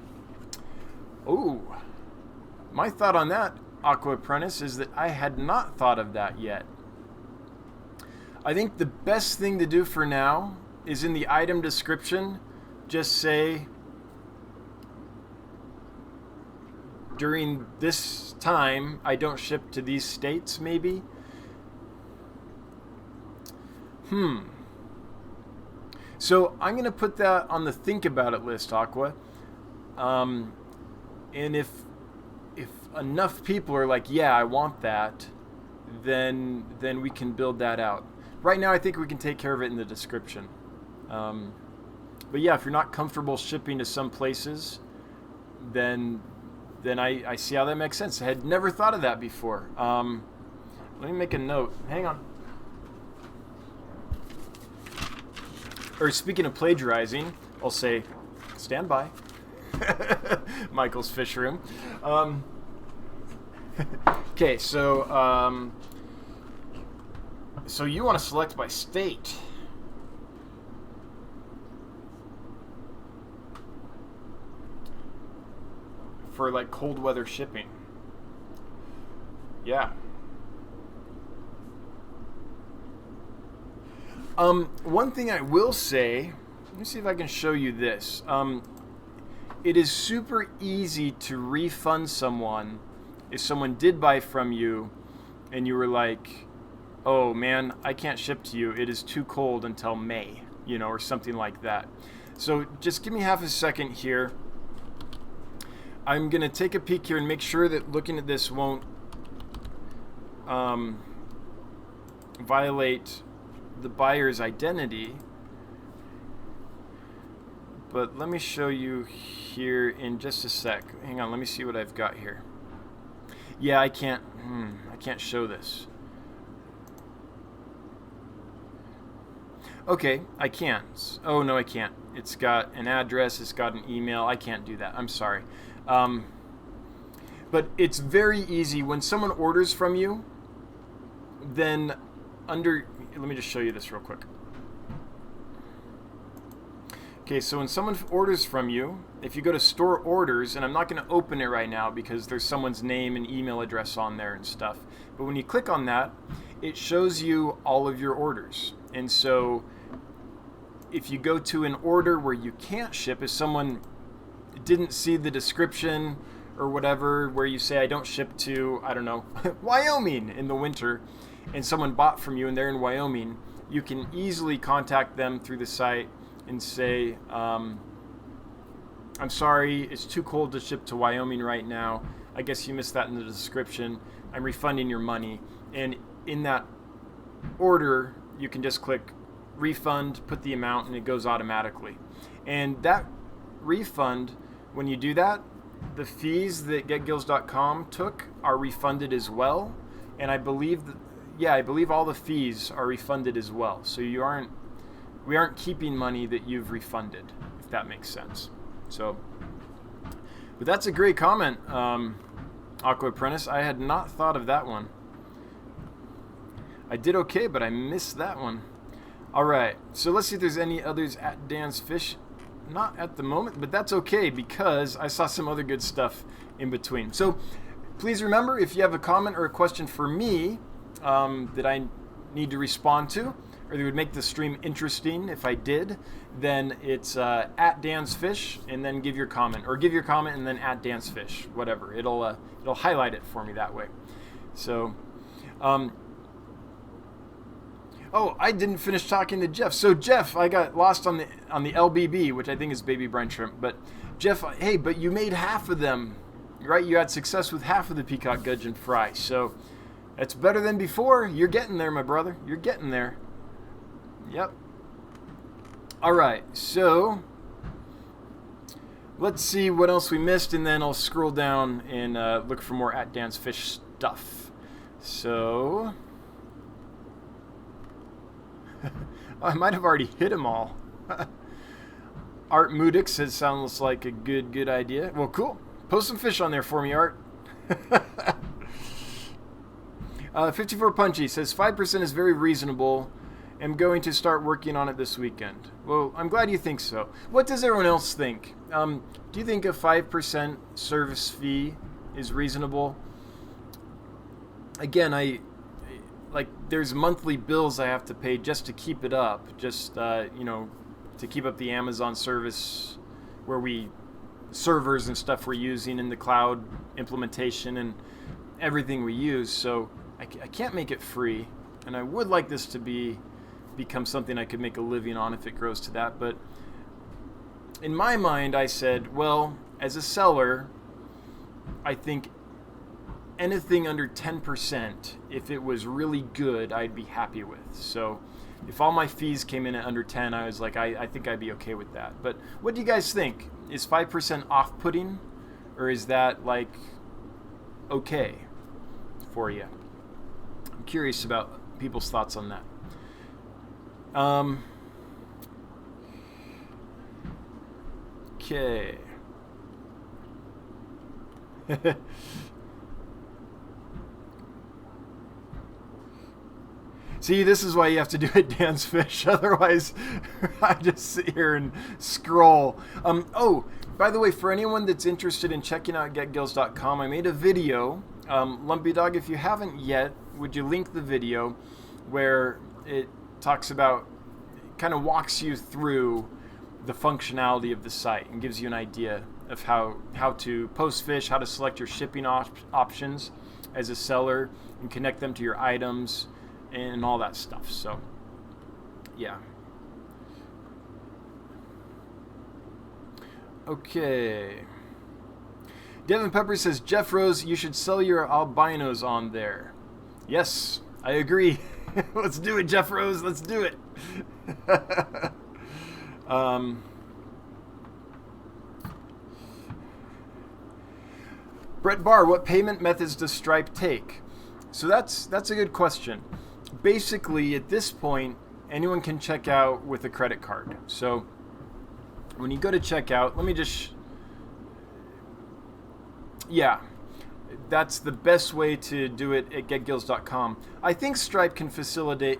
Oh, my thought on that, Aqua Apprentice, is that I had not thought of that yet. I think the best thing to do for now is in the item description, just say, during this time, I don't ship to these states, maybe. So I'm going to put that on the think about it list, Aqua. And if enough people are like, yeah, I want that, then we can build that out. Right now, I think we can take care of it in the description. But yeah, if you're not comfortable shipping to some places, then I see how that makes sense. I had never thought of that before. Let me make a note. Hang on. Or speaking of plagiarizing, I'll say, stand by. Michael's Fish Room. Okay, so you want to select by state. For like cold weather shipping. Yeah. One thing I will say, let me see if I can show you this. It is super easy to refund someone if someone did buy from you and you were like, oh man, I can't ship to you. It is too cold until May, or something like that. So just give me half a second here. I'm going to take a peek here and make sure that looking at this won't violate the buyer's identity. But let me show you here in just a sec. Hang on, let me see what I've got here. Yeah, I can't show this. Okay, I can't. Oh, no, I can't. It's got an address, it's got an email. I can't do that. I'm sorry. But it's very easy. When someone orders from you, then let me just show you this real quick. Okay, so when someone orders from you, if you go to store orders, and I'm not going to open it right now because there's someone's name and email address on there and stuff, but when you click on that, it shows you all of your orders. And so if you go to an order where you can't ship, if someone didn't see the description or whatever, where you say I don't ship to, I don't know, Wyoming in the winter, and someone bought from you and they're in Wyoming, you can easily contact them through the site and say, I'm sorry, it's too cold to ship to Wyoming right now. I guess you missed that in the description. I'm refunding your money. And in that order, you can just click refund, put the amount, and it goes automatically. And that refund, when you do that, the fees that GetGills.com took are refunded as well. And I believe all the fees are refunded as well. So we aren't keeping money that you've refunded, if that makes sense. So, but that's a great comment, Aqua Apprentice. I had not thought of that one. I did okay, but I missed that one. All right, so let's see if there's any others at Dan's Fish. Not at the moment, but that's okay because I saw some other good stuff in between. So please remember, if you have a comment or a question for me that I need to respond to, or that would make the stream interesting if I did, then it's at Dan's Fish, and then give your comment, or give your comment and then at Dan's Fish, whatever. It'll highlight it for me that way. So, oh, I didn't finish talking to Jeff. So Jeff, I got lost on the LBB, which I think is baby brine shrimp. But Jeff, hey, but you made half of them, right? You had success with half of the peacock gudgeon fry. So that's better than before. You're getting there, my brother. You're getting there. Yep. All right. So let's see what else we missed, and then I'll scroll down and look for more at Dan's Fish stuff. So I might have already hit them all. Art Moodix says sounds like a good idea. Well, cool. Post some fish on there for me, Art. 54 Punchy says 5% is very reasonable. I'm going to start working on it this weekend. Well, I'm glad you think so. What does everyone else think? Do you think a 5% service fee is reasonable? Again, there's monthly bills I have to pay just to keep it up, just to keep up the Amazon service, where servers and stuff we're using in the cloud implementation and everything we use. So I can't make it free, and I would like this to become something I could make a living on if it grows to that. But in my mind, I said, well, as a seller, I think anything under 10%, if it was really good, I'd be happy with. So if all my fees came in at under 10, I was like, I think I'd be okay with that. But what do you guys think? Is 5% off-putting, or is that okay for you? I'm curious about people's thoughts on that. Okay. See, this is why you have to do it, Dan's Fish. Otherwise, I just sit here and scroll. Oh, by the way, for anyone that's interested in checking out getgills.com, I made a video. Lumpy Dog, if you haven't yet, would you link the video where it talks about, kind of walks you through the functionality of the site and gives you an idea of how to post fish, how to select your shipping options as a seller and connect them to your items and all that stuff. So, yeah. Okay. Devin Pepper says, Jeff Rose, you should sell your albinos on there. Yes, I agree. Let's do it, Jeff Rose. Let's do it. Brett Barr, what payment methods does Stripe take? So that's a good question. Basically, at this point, anyone can check out with a credit card. So when you go to checkout, let me just... Yeah, that's the best way to do it at getgills.com. I think Stripe can facilitate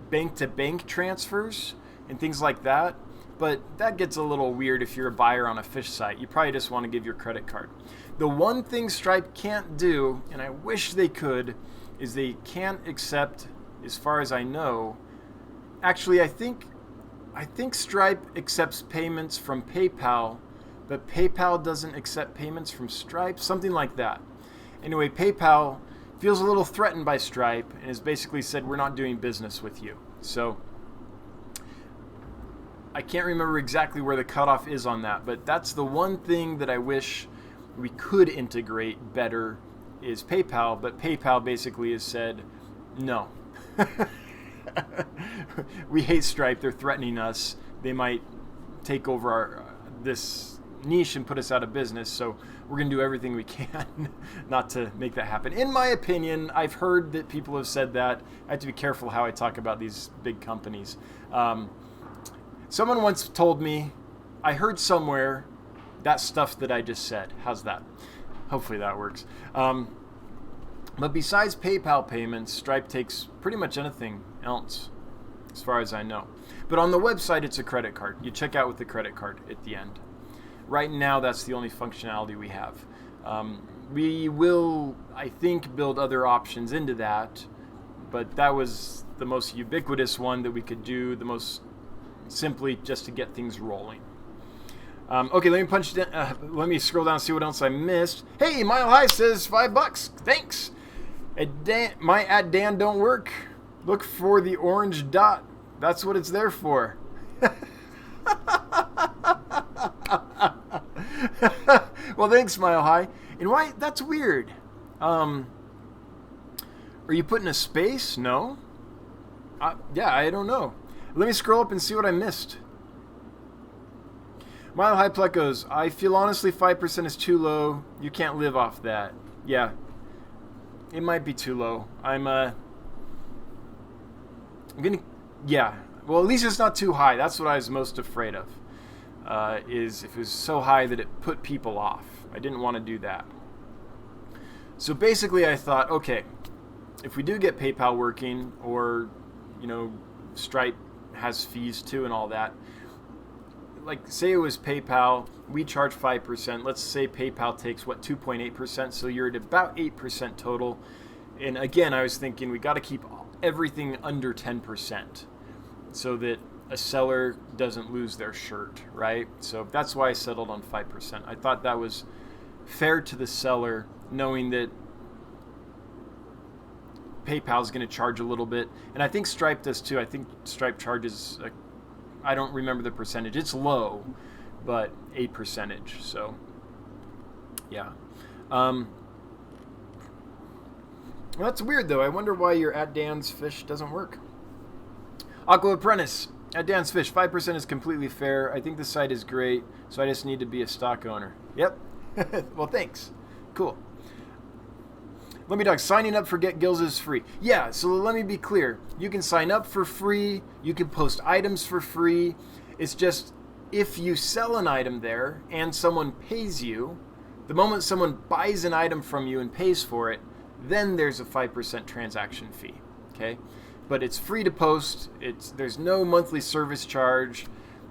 bank-to-bank transfers and things like that, but that gets a little weird if you're a buyer on a fish site. You probably just want to give your credit card. The one thing Stripe can't do, and I wish they could, is they can't accept, as far as I know, actually I think Stripe accepts payments from PayPal, but PayPal doesn't accept payments from Stripe, something like that. Anyway, PayPal feels a little threatened by Stripe and has basically said, we're not doing business with you. So I can't remember exactly where the cutoff is on that, but that's the one thing that I wish we could integrate better is PayPal, but PayPal basically has said, no. We hate Stripe. They're threatening us. They might take over this niche and put us out of business, so we're going to do everything we can not to make that happen. In my opinion, I've heard that people have said that. I have to be careful how I talk about these big companies. Someone once told me, I heard somewhere that stuff that I just said. How's that? Hopefully that works. But besides PayPal payments, Stripe takes pretty much anything else, as far as I know. But on the website, it's a credit card. You check out with the credit card at the end. Right now, that's the only functionality we have. We will, I think, build other options into that, but that was the most ubiquitous one that we could do, the most simply just to get things rolling. Okay, let me scroll down and see what else I missed. Hey, Mile High says $5. Thanks. My @Dan don't work. Look for the orange dot. That's what it's there for. Well, thanks, Mile High. And why? That's weird. Are you putting a space? No. Yeah, I don't know. Let me scroll up and see what I missed. Mile High Plecos, I feel honestly 5% is too low. You can't live off that. Yeah. It might be too low. I'm gonna, yeah. Well, at least it's not too high. That's what I was most afraid of. Is if it was so high that it put people off. I didn't want to do that. So basically I thought, okay, if we do get PayPal working, or, you know, Stripe has fees too and all that, like say it was PayPal, we charge 5%. Let's say PayPal takes, 2.8%, so you're at about 8% total. And again, I was thinking we got to keep everything under 10% so that a seller doesn't lose their shirt, right? So that's why I settled on 5%. I thought that was fair to the seller, knowing that PayPal is going to charge a little bit. And I think Stripe does too. I think Stripe charges, I don't remember the percentage. It's low, but a percentage. So, yeah. Well, that's weird, though. I wonder why your @Dan's Fish doesn't work. Aqua Apprentice, @Dan's Fish, 5% is completely fair. I think the site is great, so I just need to be a stock owner. Yep. Well, thanks. Cool. Let me talk. Signing up for Get Gills is free. Yeah, so let me be clear. You can sign up for free. You can post items for free. It's just if you sell an item there and someone pays you, the moment someone buys an item from you and pays for it, then there's a 5% transaction fee. Okay? But it's free to post. There's no monthly service charge.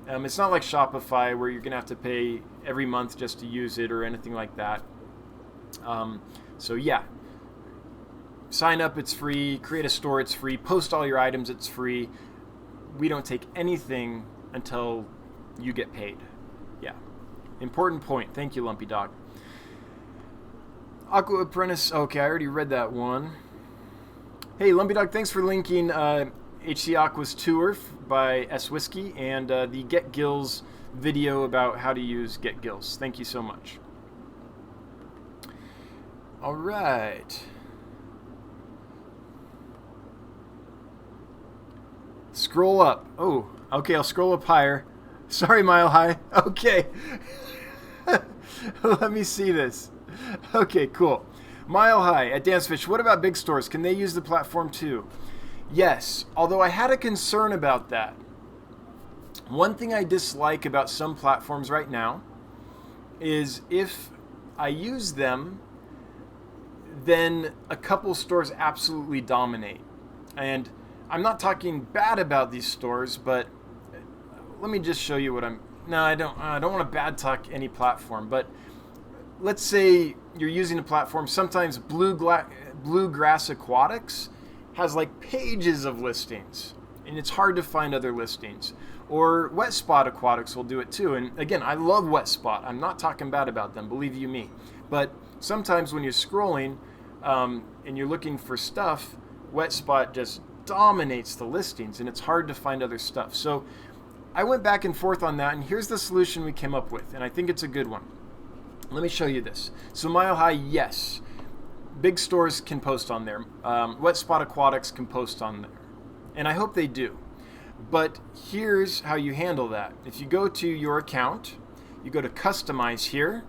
It's not like Shopify where you're going to have to pay every month just to use it or anything like that. So yeah. Sign up, it's free. Create a store, it's free. Post all your items, it's free. We don't take anything until you get paid. Yeah. Important point. Thank you, Lumpy Dog. Aqua Apprentice. Okay, I already read that one. Hey, Lumpy Dog, thanks for linking HC Aqua's tour by S Whiskey and the Get Gills video about how to use Get Gills. Thank you so much. All right. Scroll up. Oh, okay, I'll scroll up higher. Sorry, Mile High. Okay. Let me see this. Okay, cool. Mile High @Dan's Fish. What about big stores? Can they use the platform too? Yes, although I had a concern about that. One thing I dislike about some platforms right now is if I use them, then a couple stores absolutely dominate. And I'm not talking bad about these stores, but let me just show you what I'm... No, I don't want to bad talk any platform, but let's say you're using a platform. Sometimes Bluegrass Aquatics has like pages of listings, and it's hard to find other listings. Or Wet Spot Aquatics will do it too. And again, I love Wet Spot. I'm not talking bad about them, believe you me. But sometimes when you're scrolling and you're looking for stuff, Wet Spot just dominates the listings, and it's hard to find other stuff. So I went back and forth on that, and here's the solution we came up with, and I think it's a good one. Let me show you this. So Mile High, yes, big stores can post on there. Wet Spot Aquatics can post on there, and I hope they do. But here's how you handle that. If you go to your account, you go to Customize here,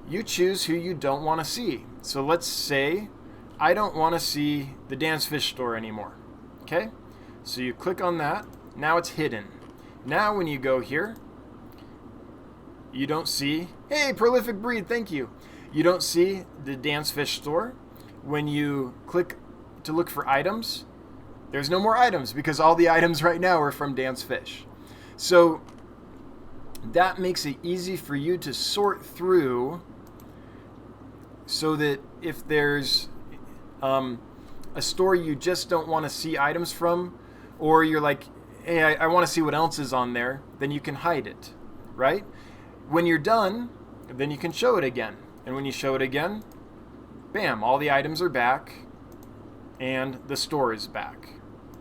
you choose who you don't want to see. So let's say I don't want to see the Dan's Fish store anymore. Okay? So you click on that. Now it's hidden. Now when you go here, you don't see, hey, Prolific Breed, thank you. You don't see the Dan's Fish store. When you click to look for items, there's no more items because all the items right now are from Dan's Fish. So that makes it easy for you to sort through so that if there's a store you just don't want to see items from, or you're like, hey, I want to see what else is on there, then you can hide it, right? When you're done, then you can show it again. And when you show it again, bam, all the items are back and the store is back,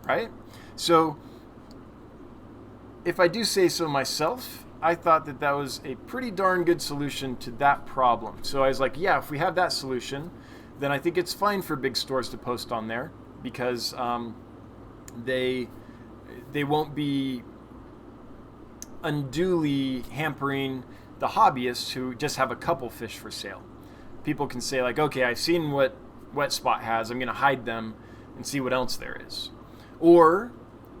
right? So if I do say so myself, I thought that that was a pretty darn good solution to that problem. So I was like, yeah, if we have that solution, then I think it's fine for big stores to post on there, because they won't be unduly hampering the hobbyists who just have a couple fish for sale. People can say like, okay, I've seen what Wet Spot has, I'm going to hide them and see what else there is. Or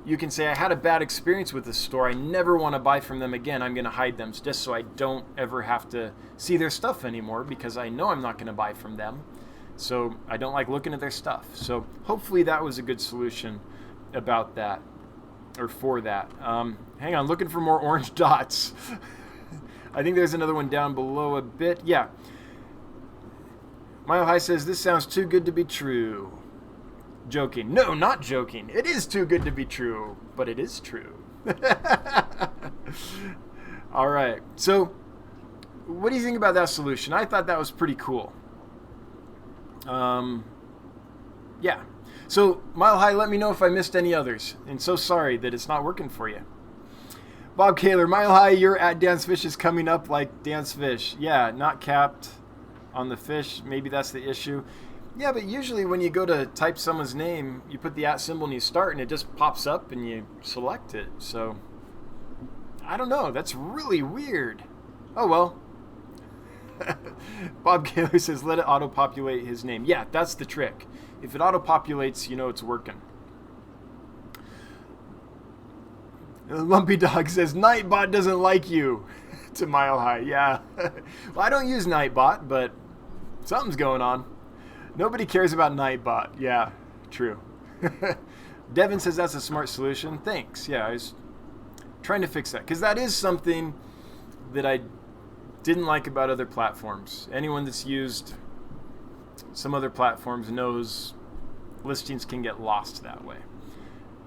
you can say, I had a bad experience with this store, I never want to buy from them again, I'm going to hide them just so I don't ever have to see their stuff anymore, because I know I'm not going to buy from them. So I don't like looking at their stuff. So hopefully that was a good solution about that, or for that. Hang on, looking for more orange dots. I think there's another one down below a bit. Yeah. Mile High says, this sounds too good to be true. Joking. No, not joking. It is too good to be true, but it is true. All right. So what do you think about that solution? I thought that was pretty cool. Yeah. So, Mile High, let me know if I missed any others. And so sorry that it's not working for you. Bob Kaler, Mile High, your at Dan's Fish is coming up like Dan's Fish. Yeah, not capped on the fish. Maybe that's the issue. Yeah, but usually when you go to type someone's name, you put the at symbol and you start, and it just pops up and you select it. So, I don't know. That's really weird. Oh, well. Bob Kaler says, let it auto-populate his name. Yeah, that's the trick. If it auto-populates, you know it's working. Lumpy Dog says, Nightbot doesn't like you. To Mile High, yeah. Well, I don't use Nightbot, but something's going on. Nobody cares about Nightbot. Yeah, true. Devin says that's a smart solution. Thanks. Yeah, I was trying to fix that, because that is something that I didn't like about other platforms. Anyone that's used some other platforms knows listings can get lost that way.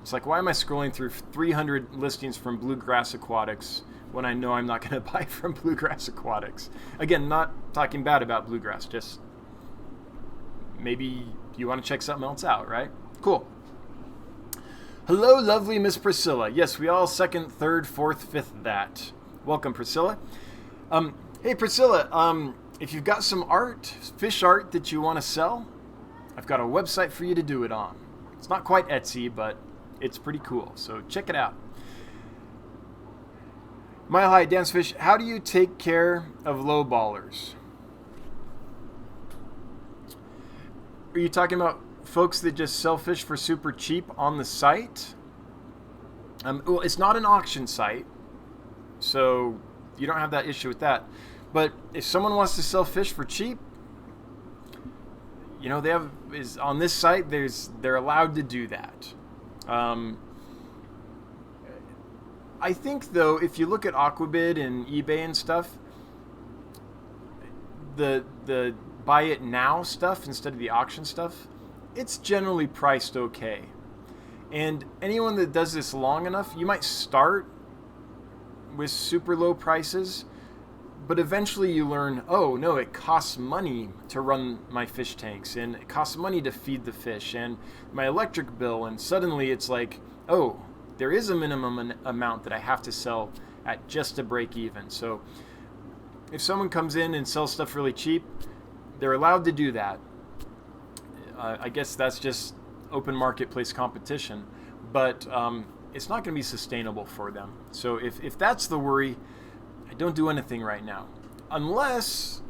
It's like, why am I scrolling through 300 listings from Bluegrass Aquatics when I know I'm not going to buy from Bluegrass Aquatics? Again, not talking bad about Bluegrass, just maybe you want to check something else out, right? Cool. Hello, lovely Miss Priscilla. Yes, we all second, third, fourth, fifth that. Welcome, Priscilla. Hey, Priscilla, if you've got some art, fish art that you want to sell, I've got a website for you to do it on. It's not quite Etsy, but it's pretty cool, so check it out. Mile High, Dan's Fish, how do you take care of low ballers? Are you talking about folks that just sell fish for super cheap on the site? Well, it's not an auction site, so you don't have that issue with that. But if someone wants to sell fish for cheap, you know, on this site, they're allowed to do that. I think, though, if you look at Aquabid and eBay and stuff, the buy it now stuff instead of the auction stuff, it's generally priced okay. And anyone that does this long enough, you might start with super low prices, but eventually you learn, oh no, it costs money to run my fish tanks, and it costs money to feed the fish, and my electric bill, and suddenly it's like, oh, there is a minimum amount that I have to sell at just to break even. So if someone comes in and sells stuff really cheap, they're allowed to do that. I guess that's just open marketplace competition, but it's not going to be sustainable for them. So if that's the worry, I don't do anything right now. Unless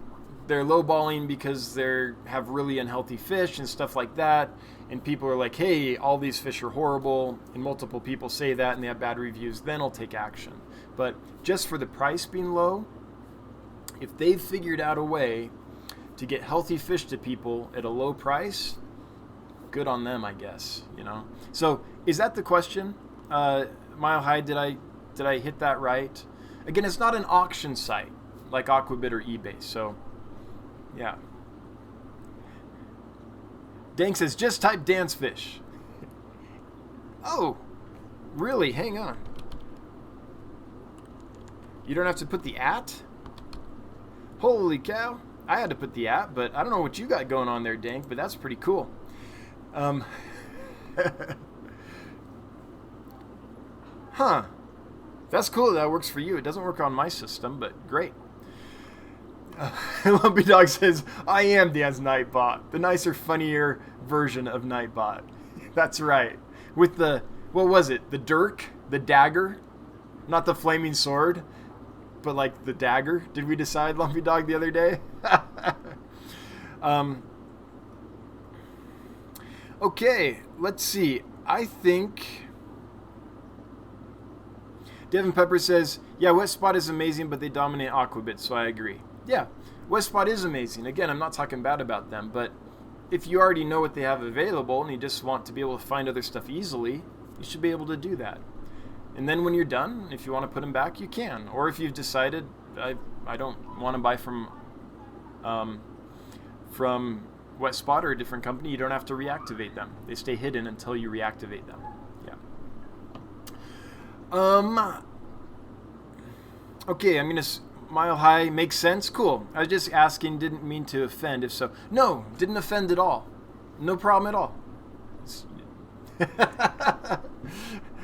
they're lowballing because they have really unhealthy fish and stuff like that, and people are like, hey, all these fish are horrible, and multiple people say that and they have bad reviews, then I'll take action. But just for the price being low, if they've figured out a way to get healthy fish to people at a low price, good on them, I guess, you know. So is that the question? Mile High, did I hit that right? Again, it's not an auction site like Aquabid or eBay, so yeah. Dank says, just type Dan's Fish. Oh, really? Hang on. You don't have to put the at? Holy cow. I had to put the at, but I don't know what you got going on there, Dank, but that's pretty cool. Huh. That's cool that works for you. It doesn't work on my system, but great. Lumpy Dog says, I am Dan's Nightbot, the nicer, funnier version of Nightbot. That's right. With the, what was it? The dirk? The dagger? Not the flaming sword, but like the dagger. Did we decide, Lumpy Dog, the other day? Okay, let's see. I think... Devin Pepper says, yeah, Wet Spot is amazing, but they dominate Aquabit, so I agree. Yeah, Wet Spot is amazing. Again, I'm not talking bad about them, but if you already know what they have available and you just want to be able to find other stuff easily, you should be able to do that. And then when you're done, if you want to put them back, you can. Or if you've decided, I don't want to buy from Wet Spot or a different company, you don't have to reactivate them. They stay hidden until you reactivate them. Yeah. Okay, I'm going to... Mile High makes sense? Cool. I was just asking, didn't mean to offend. If so, no, didn't offend at all. No problem at all.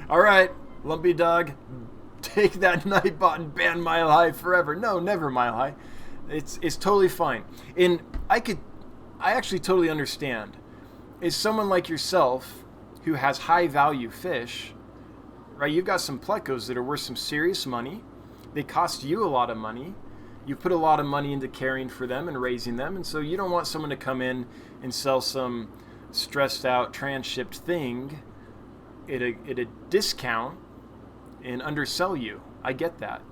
All right, Lumpy Dog, take that Nightbot and ban Mile High forever. No, never Mile High. It's totally fine. And I actually totally understand. Is someone like yourself who has high value fish, right? You've got some plecos that are worth some serious money. They cost you a lot of money. You put a lot of money into caring for them and raising them, and so you don't want someone to come in and sell some stressed out transshipped thing at a discount and undersell you. I get that.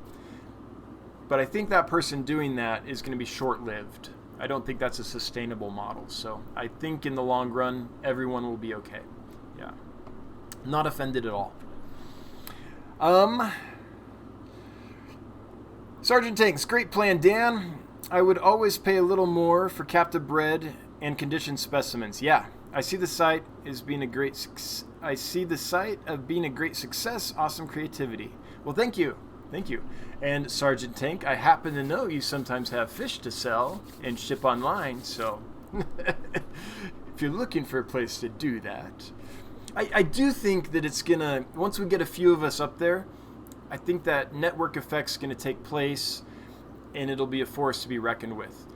But I think that person doing that is going to be short-lived. I don't think that's a sustainable model. So I think in the long run, everyone will be okay. Yeah. Not offended at all. Sergeant Tanks, great plan, Dan. I would always pay a little more for captive bred and conditioned specimens. Yeah, I see the site as being a great success. I see the site of being a great success. Awesome creativity. Well, thank you. Thank you. And Sergeant Tank, I happen to know you sometimes have fish to sell and ship online, so if you're looking for a place to do that. I do think that it's gonna, once we get a few of us up there, I think that network effect's going to take place, and it'll be a force to be reckoned with.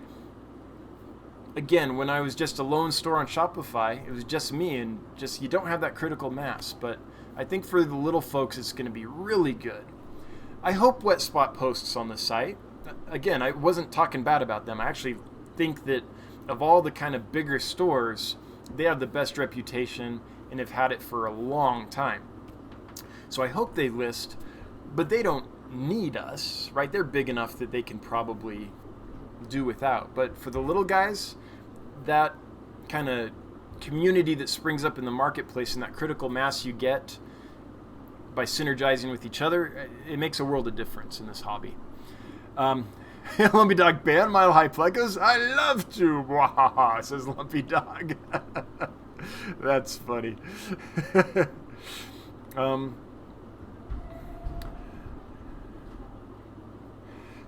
Again, when I was just a lone store on Shopify, it was just me, and just you don't have that critical mass. But I think for the little folks, it's going to be really good. I hope Wet Spot posts on the site. Again, I wasn't talking bad about them. I actually think that of all the kind of bigger stores, they have the best reputation and have had it for a long time. So I hope they list. But they don't need us, right? They're big enough that they can probably do without. But for the little guys, that kind of community that springs up in the marketplace and that critical mass you get by synergizing with each other, it makes a world of difference in this hobby. Lumpy Dog, ban Mile High plecos? I love to, Wahaha, says Lumpy Dog. That's funny.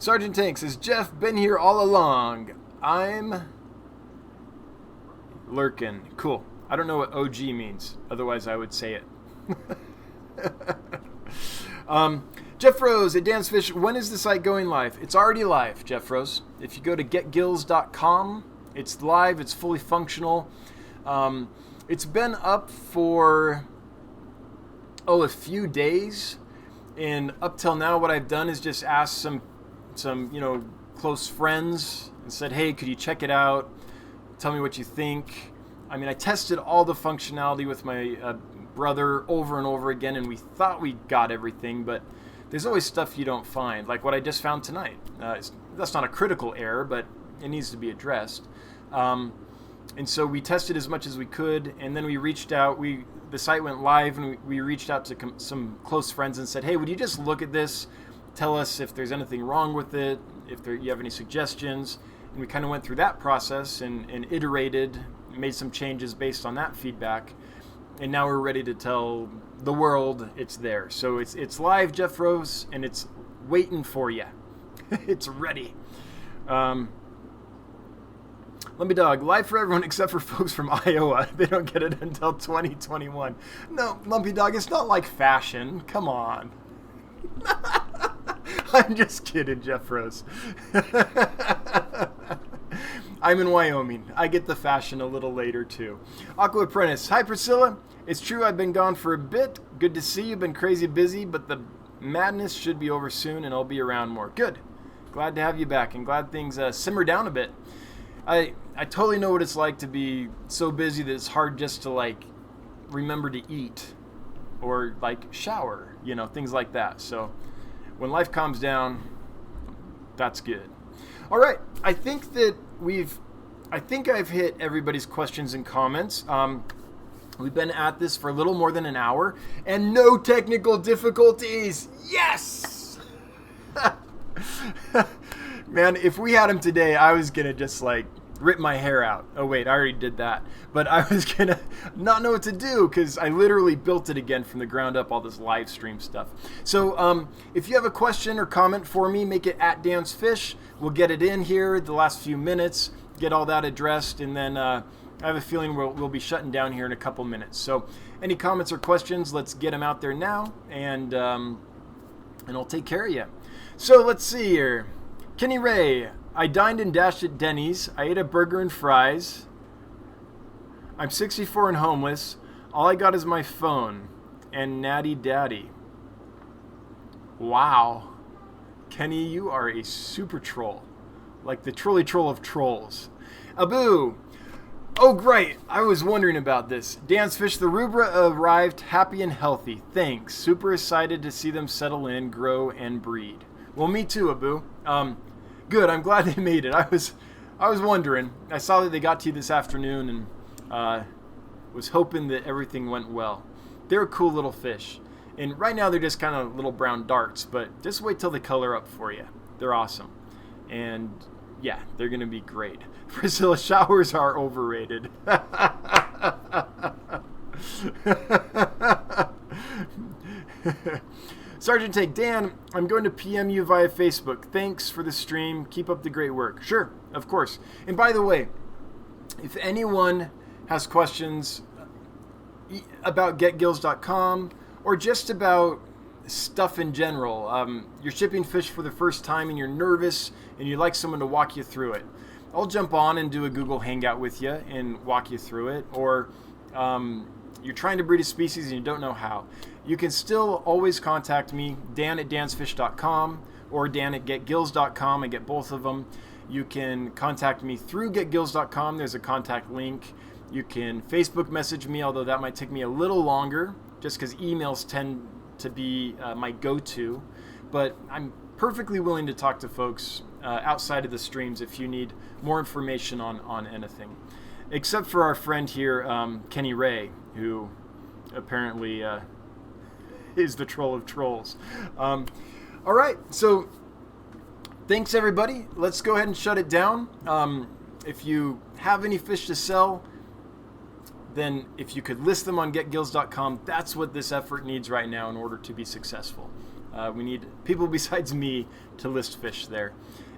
Sergeant Tank says, Jeff, been here all along. I'm lurking. Cool. I don't know what OG means. Otherwise, I would say it. Jeff Rose at Dan's Fish, when is the site going live? It's already live, Jeff Rose. If you go to getgills.com, it's live. It's fully functional. It's been up for, a few days. And up till now, what I've done is just ask some close friends and said, hey, could you check it out? Tell me what you think. I mean, I tested all the functionality with my brother over and over again, and we thought we got everything, but there's always stuff you don't find, like what I just found tonight. That's not a critical error, but it needs to be addressed. And so we tested as much as we could, and then we reached out. The site went live, and we reached out to some close friends and said, hey, would you just look at this? Tell us if there's anything wrong with it, if you have any suggestions. And we kind of went through that process and iterated. made some changes based on that feedback. And now we're ready to tell the world it's there. So it's live, Jeff Rose, and it's waiting for you. It's ready. Lumpy Dog, live for everyone except for folks from Iowa. They don't get it until 2021. No, Lumpy Dog, it's not like fashion. Come on. I'm just kidding, Jeff Rose. I'm in Wyoming. I get the fashion a little later, too. Aqua Apprentice, hi, Priscilla. It's true I've been gone for a bit. Good to see you. Been crazy busy, but the madness should be over soon, and I'll be around more. Good. Glad to have you back, and glad things simmer down a bit. I totally know what it's like to be so busy that it's hard just to, like, remember to eat or, like, shower, you know, things like that. So when life calms down, that's good. All right. I think I've hit everybody's questions and comments. We've been at this for a little more than an hour, and no technical difficulties. Yes! Man, if we had them today, I was going to just, like, rip my hair out. Oh, wait, I already did that. But I was going to not know what to do because I literally built it again from the ground up, all this live stream stuff. So if you have a question or comment for me, make it at Dan's Fish. We'll get it in here the last few minutes, get all that addressed, and then I have a feeling we'll be shutting down here in a couple minutes. So any comments or questions, let's get them out there now, and I'll take care of you. So let's see here. Kenny Ray, I dined and dashed at Denny's. I ate a burger and fries. I'm 64 and homeless. All I got is my phone and Natty Daddy. Wow. Kenny, you are a super troll. Like the trolley troll of trolls. Abu. Oh, great. I was wondering about this. Dan's Fish, the Rubra arrived happy and healthy. Thanks. Super excited to see them settle in, grow, and breed. Well, me too, Abu. Good. I'm glad they made it. I was wondering. I saw that they got to you this afternoon and was hoping that everything went well. They're a cool little fish. And right now they're just kind of little brown darts, but just wait till they color up for you. They're awesome. And yeah, they're going to be great. Priscilla, showers are overrated. Sergeant Take, Dan, I'm going to PM you via Facebook. Thanks for the stream. Keep up the great work. Sure, of course. And by the way, if anyone has questions about getgills.com or just about stuff in general, you're shipping fish for the first time and you're nervous and you'd like someone to walk you through it, I'll jump on and do a Google Hangout with you and walk you through it. Or you're trying to breed a species and you don't know how. You can still always contact me, Dan at dansfish.com or Dan at getgills.com. I get both of them. You can contact me through getgills.com. There's a contact link. You can Facebook message me, although that might take me a little longer just because emails tend to be my go-to. But I'm perfectly willing to talk to folks outside of the streams if you need more information on anything. Except for our friend here, Kenny Ray, who apparently is the troll of trolls. All right, so thanks everybody. Let's go ahead and shut it down. If you have any fish to sell, then if you could list them on getgills.com, that's what this effort needs right now in order to be successful. We need people besides me to list fish there.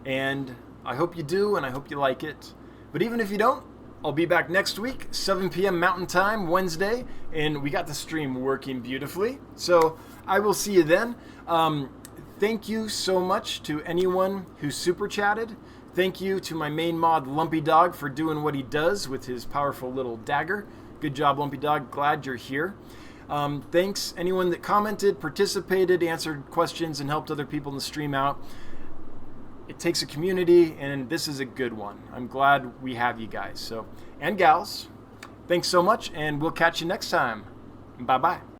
And I hope you do, and I hope you like it. But even if you don't, I'll be back next week, 7 p.m. Mountain Time, Wednesday, and we got the stream working beautifully. So I will see you then. Thank you so much to anyone who super chatted. Thank you to my main mod, Lumpy Dog, for doing what he does with his powerful little dagger. Good job, Lumpy Dog. Glad you're here. Thanks anyone that commented, participated, answered questions, and helped other people in the stream out. It takes a community, and this is a good one. I'm glad we have you guys. So, and gals, thanks so much, and we'll catch you next time. Bye-bye.